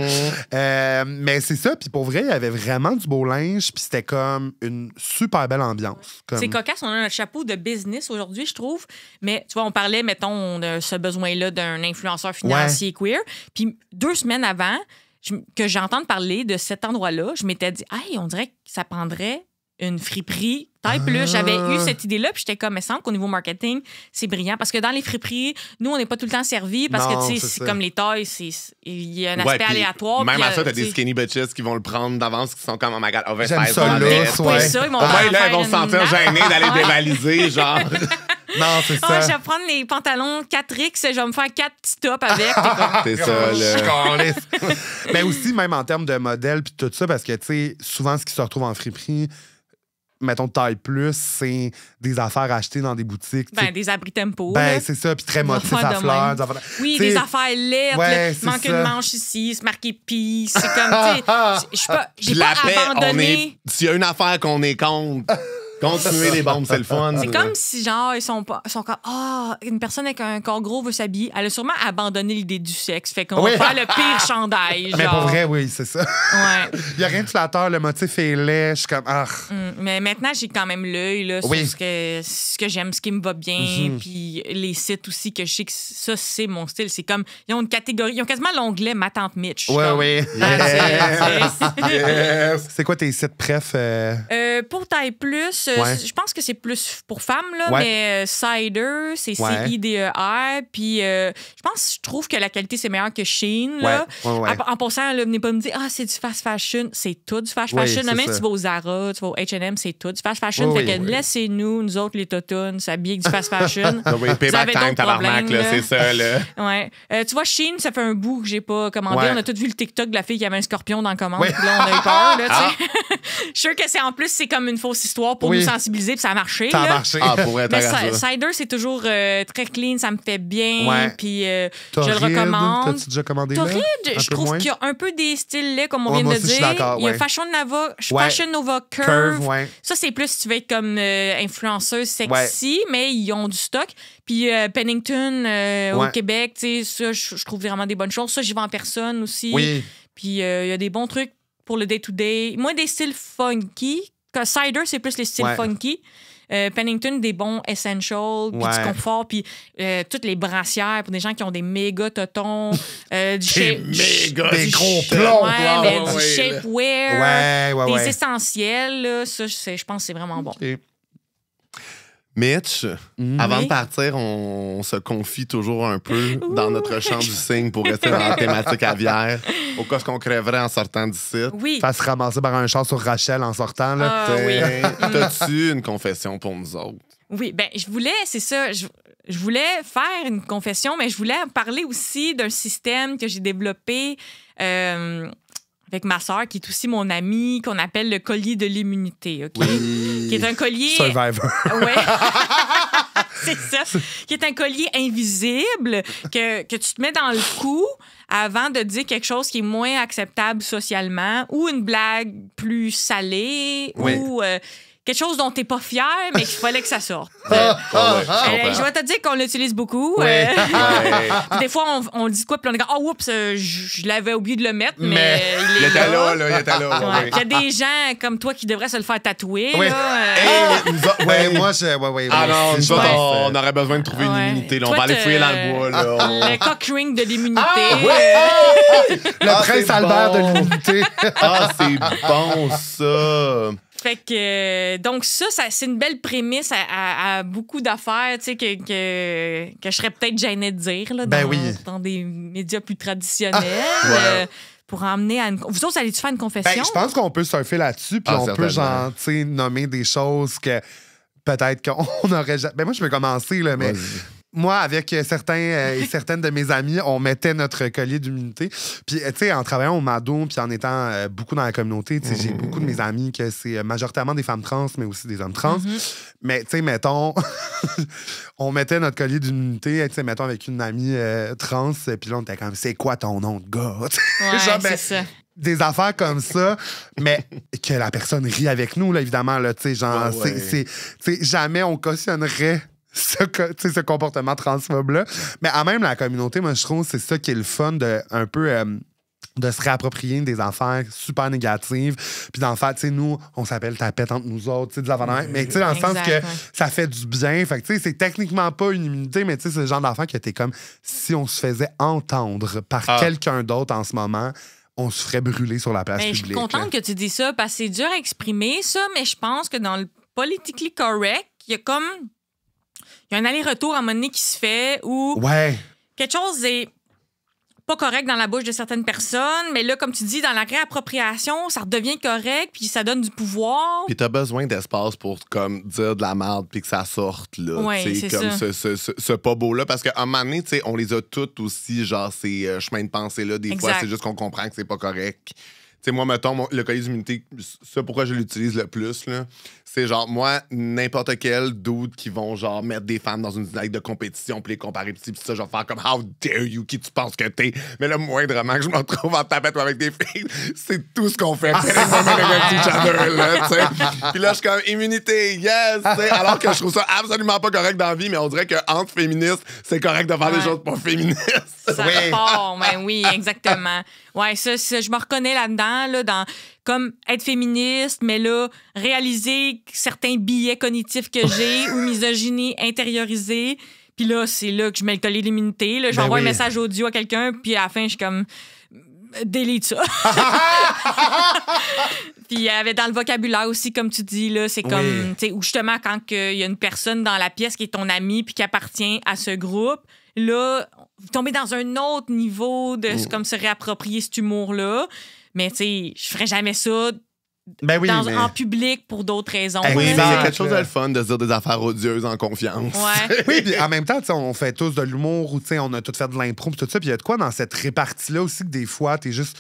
Mais c'est ça, puis pour vrai, il y avait vraiment du beau linge, puis c'était comme une super belle ambiance. C'est cocasse, on a notre chapeau de business aujourd'hui, je trouve. Mais tu vois, on parlait, mettons, de ce besoin-là d'un influenceur financier queer. Puis 2 semaines avant que j'entende parler de cet endroit-là, je m'étais dit, hey, on dirait que ça prendrait une friperie taille plus. J'avais eu cette idée-là, puis j'étais comme, mais semble qu'au niveau marketing, c'est brillant. Parce que dans les friperies, nous, on n'est pas tout le temps servis parce que, tu sais, c'est comme les tailles, il y a un aspect aléatoire. Même à ça, t'as des skinny bitches qui vont le prendre d'avance, qui sont comme, oh my God, over j'aime size. Ça, là, ils vont là, ils vont se sentir gênés d'aller dévaliser, genre. Non, c'est Ah, je ça. vais prendre les pantalons 4X, je vais me faire 4 petits tops avec. T'es comme, C'est ça, là. Mais aussi, même en termes de modèle puis tout ça, parce que, tu sais, souvent, ce qui se retrouve en friperie, mettons, taille plus, c'est des affaires achetées dans des boutiques. tu sais. ben, des abris tempo. Ben, là. c'est ça, puis très motifs affaires à de fleurs. même. des affaires- Oui, T'sais, des affaires laides. ouais, là. c'est Manque ça. une manche ici, c'est marqué pis. C'est comme, tu sais, je suis pas, j'ai Puis pas la paix, abandonné. s'il y a une affaire qu'on est contre, continuer les bombes, c'est le fun. C'est comme si, genre, ils sont comme, une personne avec un corps gros veut s'habiller. Elle a sûrement abandonné l'idée du sexe. Fait qu'on Oui. va faire le pire chandail. Mais genre. pour vrai, oui, c'est ça. Ouais. Il n'y a rien de flatteur, le motif est laid. Je suis comme, Mais maintenant, j'ai quand même l'œil là, Oui. sur ce que j'aime, ce qui me va bien. Puis les sites aussi, que je sais que ça, c'est mon style. C'est comme, ils ont une catégorie, ils ont quasiment l'onglet Ma Tante Mitch. Ouais, Comme, oui. Yes. C'est quoi tes sites préf? pour taille plus, Ouais. je pense que c'est plus pour femmes, là, Ouais. mais Cider, c'est Ouais. CIDER. Puis je trouve que la qualité, c'est meilleur que Shein. Là. Ouais. En passant, là, venez pas me dire, c'est du fast fashion. C'est tout du fast Oui, fashion. c'est Même ça. si tu vas au Zara, tu vas au H&M, c'est tout du fast fashion. Oui, fait que oui. laissez-nous, nous autres, les totounes, s'habiller avec du fast fashion. Oui, Vous payback avez time, d'autres tabarnak, problèmes, là, c'est ça, là. Ouais. Tu vois, Shein, ça fait un bout que j'ai pas commandé. Ouais. On a tous vu le TikTok de la fille qui avait un scorpion dans la commande. Ouais. Puis là, on a eu peur. Là, tu sais. Je suis sûre que en plus, c'est comme une fausse histoire pour Oui. nous sensibiliser, puis ça a marché. Ça a là. marché. Ah, pour être Mais ça. Cider, c'est toujours très clean, ça me fait bien. Ouais. Puis je Torride, le recommande. T'as-tu déjà commandé là? Torride, Un je peu trouve moins? qu'il y a un peu des styles laids, comme on Ouais, vient moi de aussi, je dire. suis d'accord, Il y a ouais. Fashion Nova Curve. Curve, ouais. Ça, c'est plus si tu veux être comme influenceuse sexy, mais ils ont du stock. Puis Pennington au Ouais. Québec, tu sais, ça, je trouve vraiment des bonnes choses. Ça, j'y vais en personne aussi. Oui. Puis il y a des bons trucs pour le day-to-day. Moi, des styles funky. Cider, c'est plus les styles Ouais. funky. Pennington, des bons essentials, puis Ouais. du confort, puis toutes les brassières pour des gens qui ont des méga totons, du shape, méga Des du gros sh- plombs, ouais, là, mais ouais, du là. shapewear, Ouais. des essentiels, là, ça, je pense que c'est vraiment bon. OK. Mitch, avant Oui. de partir, on se confie toujours un peu dans notre champ du cygne pour rester dans la thématique aviaire. Au cas qu'on crèverait en sortant d'ici. Oui. Faire se ramasser par un char sur Rachel en sortant. Là. Ah, oui. T'as-tu une confession pour nous autres? Oui, ben je voulais, c'est ça, je voulais faire une confession, mais je voulais parler aussi d'un système que j'ai développé avec ma sœur, qui est aussi mon amie, qu'on appelle le collier de l'immunité, OK? Qui est un collier... Survivor. Ouais. C'est ça. Qui est un collier invisible que tu te mets dans le cou avant de dire quelque chose qui est moins acceptable socialement ou une blague plus salée Oui. ou quelque chose dont t'es pas fier, mais qu'il fallait que ça sorte. Je Je vais te dire qu'on l'utilise beaucoup. Ouais. Puis des fois, on dit quoi, puis on est comme, oh, oups, je l'avais oublié de le mettre, mais, Mais Il il est était là. là, il était là. Ouais. ouais. Il y a des gens comme toi qui devraient se le faire tatouer. Oui. Là, Ouais, moi, je. Ouais. Ah non, aussi, nous je autres, pense, on aurait besoin de trouver une Ouais. immunité. Là. On Toi, va aller t'as- fouiller dans le bois. Là. le cock ring de l'immunité. Le prince c'est Albert bon. de l'unité. Ah, c'est bon, ça. Fait que, donc ça, c'est une belle prémisse à beaucoup d'affaires, tu sais, que je serais peut-être gênée de dire, là, Ben oui. dans des médias plus traditionnels. Pour emmener à une... Vous autres, allez-tu faire une confession? Ben, je pense qu'on peut surfer là-dessus, puis Ah, on peut, certainement. genre, tu sais, nommer des choses que peut-être qu'on aurait jamais. Ben, moi, je peux commencer, là, mais. Vas-y. Moi, avec certains et certaines de mes amis, on mettait notre collier d'immunité. Puis, tu sais, en travaillant au Mado, puis en étant beaucoup dans la communauté, tu sais, j'ai beaucoup de mes amis que c'est majoritairement des femmes trans, mais aussi des hommes trans. Mais, tu sais, mettons, on mettait notre collier d'immunité, tu sais, mettons, avec une amie trans, puis là, on était comme, c'est quoi ton nom de gars? Ouais, Genre, ben, c'est ça. des affaires comme ça, mais que la personne rit avec nous, là, évidemment, là, tu sais, genre, Ouais. tu sais, jamais on cautionnerait ce comportement transphobe-là. Mais à même la communauté, moi, je trouve que c'est ça qui est le fun de un peu... de se réapproprier des affaires super négatives, puis d'en faire, tu sais, nous, on s'appelle tapette entre nous autres, tu sais, des affaires de même. Mais tu sais, dans le sens Exact, que ouais. ça fait du bien. Fait que, tu sais, c'est techniquement pas une immunité, mais tu sais, c'est le genre d'affaire que t'es comme, si on se faisait entendre par quelqu'un d'autre en ce moment, on se ferait brûler sur la place Mais je publique. suis contente que tu dis ça, parce que c'est dur à exprimer, ça, mais je pense que dans le politically correct, il y a comme... Il y a un aller-retour à un moment donné qui se fait où Ouais. quelque chose est pas correct dans la bouche de certaines personnes, mais là, comme tu dis, dans la réappropriation, ça redevient correct, puis ça donne du pouvoir. Puis t'as besoin d'espace pour comme dire de la merde puis que ça sorte là, Ouais, tu sais, c'est comme ça. ce pas beau là, parce qu'à un moment donné, tu sais, on les a toutes aussi genre ces chemins de pensée là. Des fois, Exact. c'est juste qu'on comprend que c'est pas correct. Tu sais, moi, mettons, le collier d'immunité, ça, pourquoi je l'utilise le plus, là, c'est genre, moi, n'importe quel dude qui vont, genre, mettre des femmes dans une dynamique de compétition, puis les comparer, puis ça, genre, faire comme, how dare you, qui tu penses que t'es? Mais là, moindrement que je me retrouve en tapette avec des filles, c'est tout ce qu'on fait. Puis là, je suis comme, immunité, yes! T'sais, alors que je trouve ça absolument pas correct dans la vie, mais on dirait qu'entre féministes, c'est correct de faire des choses pas féministes. Ça repart, ben oui, exactement. Ouais, ça, je me reconnais là-dedans, là, dans comme être féministe, mais là, réaliser certains biais cognitifs que j'ai ou misogynie intériorisée. Puis là, c'est là que je mets le collier d'immunité. Là, j'envoie un message audio à quelqu'un, puis à la fin, je suis comme... Délite ça. Puis il y avait dans le vocabulaire aussi, comme tu dis, là, c'est comme, tu sais, ou justement, quand il y a une personne dans la pièce qui est ton ami puis qui appartient à ce groupe, là, vous tombez dans un autre niveau de comme se réapproprier cet humour-là. Mais tu sais, je ferais jamais ça en public pour d'autres raisons. Oui, mais il y a Exact. quelque chose de le fun de se dire des affaires odieuses en confiance. Ouais. Oui, puis en même temps, tu sais, on fait tous de l'humour ou tu sais, on a tous fait de l'impro pis tout ça. Puis il y a de quoi dans cette répartie-là aussi que des fois, t'es juste...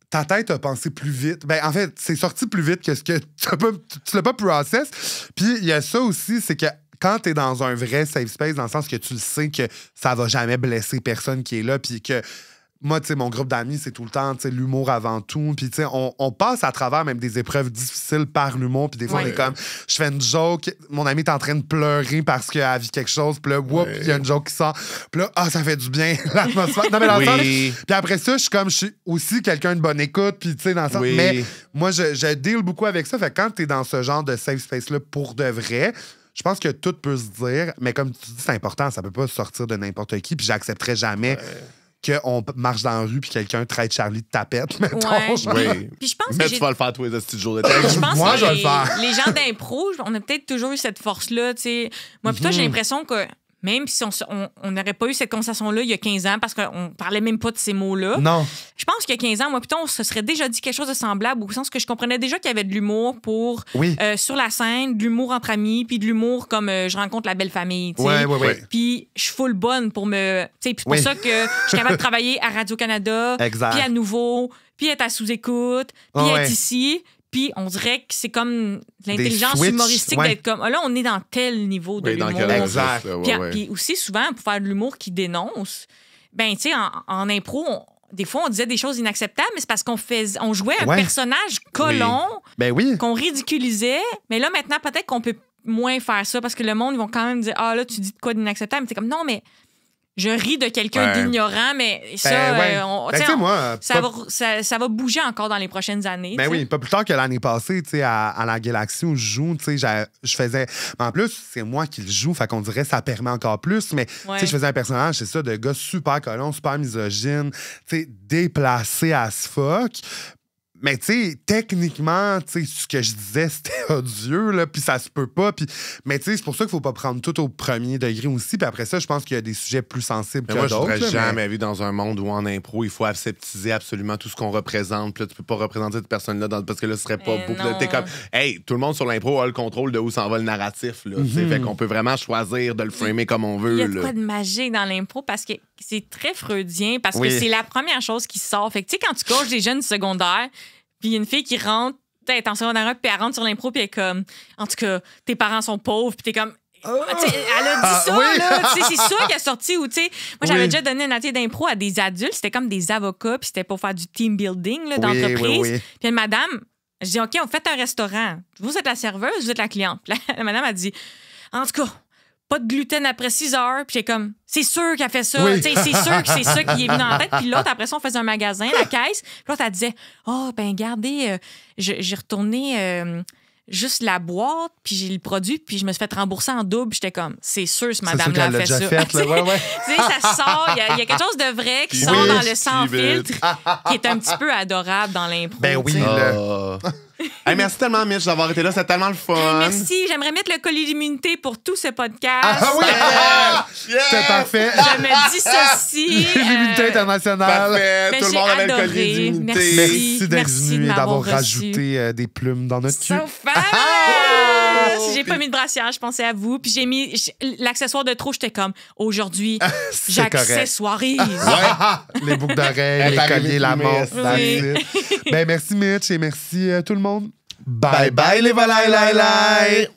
Ta tête a pensé plus vite. Ben, en fait, c'est sorti plus vite que ce que tu l'as pas process. Puis il y a ça aussi, c'est que quand t'es dans un vrai safe space, dans le sens que tu le sais que ça va jamais blesser personne qui est là, puis que... Moi, tu sais, mon groupe d'amis, c'est tout le temps, tu sais, l'humour avant tout. Puis, tu sais, on passe à travers même des épreuves difficiles par l'humour. Puis, des fois, on est comme, je fais une joke, mon ami est en train de pleurer parce qu'elle a vu quelque chose. Puis là, whoop, il y a une joke qui sort. Puis là, ça fait du bien, l'atmosphère. Non, mais dans le sens, puis après ça, je suis aussi quelqu'un de bonne écoute. Puis, tu sais, dans le sens, mais moi, je deal beaucoup avec ça. Fait que quand t'es dans ce genre de safe space-là pour de vrai, je pense que tout peut se dire. Mais comme tu dis, c'est important, ça peut pas sortir de n'importe qui. Puis, j'accepterai jamais. Qu'on marche dans la rue puis quelqu'un traite Charlie de tapette, mettons. Oui. Puis je pense mais que tu vas le faire tous les petits jours de je pense Moi, que je vais le faire. les gens d'impro, on a peut-être toujours eu cette force-là. T'sais. Moi, plutôt, j'ai l'impression que même si on n'aurait pas eu cette conversation-là il y a 15 ans, parce qu'on parlait même pas de ces mots-là, Non. je pense qu'il y a 15 ans, moi, plutôt, on se serait déjà dit quelque chose de semblable, au sens que je comprenais déjà qu'il y avait de l'humour pour sur la scène, de l'humour entre amis, puis de l'humour comme je rencontre la belle famille. Ouais. Puis je suis full bonne pour me... C'est pour ça que je suis capable de travailler à Radio-Canada, puis à Nouveau, puis être à sous-écoute, puis être ici. Puis on dirait que c'est comme l'intelligence humoristique d'être comme... là, on est dans tel niveau de l'humour. Exact. Puis aussi, souvent, pour faire de l'humour qui dénonce, ben tu sais, en impro, des fois, on disait des choses inacceptables, mais c'est parce on jouait un personnage colon qu'on ridiculisait. Mais là, maintenant, peut-être qu'on peut moins faire ça parce que le monde, ils vont quand même dire « Ah, là, tu dis de quoi d'inacceptable? » Mais c'est comme « Non, mais... » Je ris de quelqu'un d'ignorant, mais ça, ça va bouger encore dans les prochaines années. Ben oui, pas plus tard que l'année passée, tu sais, à la Galaxie où je joue, tu sais, je faisais... En plus, c'est moi qui le joue, fait qu'on dirait que ça permet encore plus, mais tu sais, je faisais un personnage, c'est ça, de gars super colon, super misogyne, tu sais, déplacé as fuck. Mais tu sais, techniquement, tu sais, ce que je disais, c'était odieux, là, puis ça se peut pas. Mais tu sais, c'est pour ça qu'il faut pas prendre tout au premier degré aussi. Puis après ça, je pense qu'il y a des sujets plus sensibles que moi, d'autres. je n'aurais jamais vu dans un monde où en impro, il faut aseptiser absolument tout ce qu'on représente. Puis là, tu peux pas représenter cette personne-là parce que là, ce serait pas beau. Puis là, t'es comme, hey, tout le monde sur l'impro a le contrôle de où s'en va le narratif. Là, Fait qu'on peut vraiment choisir de le framer comme on veut. Il y a de quoi de magique dans l'impro parce que c'est très freudien, parce que c'est la première chose qui sort. Fait que tu sais, quand tu coaches des jeunes secondaires, puis il y a une fille qui rentre, t'es en secondaire 1, puis elle rentre sur l'impro, puis elle est comme, en tout cas, tes parents sont pauvres, puis t'es comme... Elle a dit ça, là. C'est ça qui a sorti. Moi, j'avais déjà donné un atelier d'impro à des adultes. C'était comme des avocats, puis c'était pour faire du team building là, d'entreprise. Puis une madame, je dis, OK, on fait un restaurant. Vous êtes la serveuse, vous êtes la cliente. Puis la madame a dit, en tout cas, pas de gluten après 6 heures. Puis j'ai comme, c'est sûr qu'elle fait ça. C'est sûr que c'est ça qui est venu en tête. Puis l'autre, après ça, on faisait un magasin, la caisse. Puis l'autre, elle disait, regardez, j'ai retourné juste la boîte, puis j'ai le produit, puis je me suis fait rembourser en double. J'étais comme, c'est sûr, ce madame-là a fait ça. Ça sort, il y a quelque chose de vrai qui sort dans le sans filtre, qui est un petit peu adorable dans l'impro. Ben oui, Hey, merci tellement, Mitch, d'avoir été là. C'était tellement le fun. Merci. J'aimerais mettre le collier d'immunité pour tout ce podcast. Ah oui! Yes! C'est parfait. Je me dissocie. L'immunité internationale. Parfait. Ben, Tout le j'ai monde avait le adoré. collier d'immunité. Merci. Merci d'être Merci venu de et d'avoir m'avoir reçu. rajouté des plumes dans notre cul. So fabulous! J'ai pas mis de brassière, je pensais à vous. Puis j'ai mis l'accessoire de trop, j'étais comme, aujourd'hui, C'est correct. j'accessoirise. Les boucles d'oreilles, les t'arrive colliers, la imprimé, montre. oui. that's it. Ben, merci Mitch et merci tout le monde. Bye bye, les volailles, lai, lai.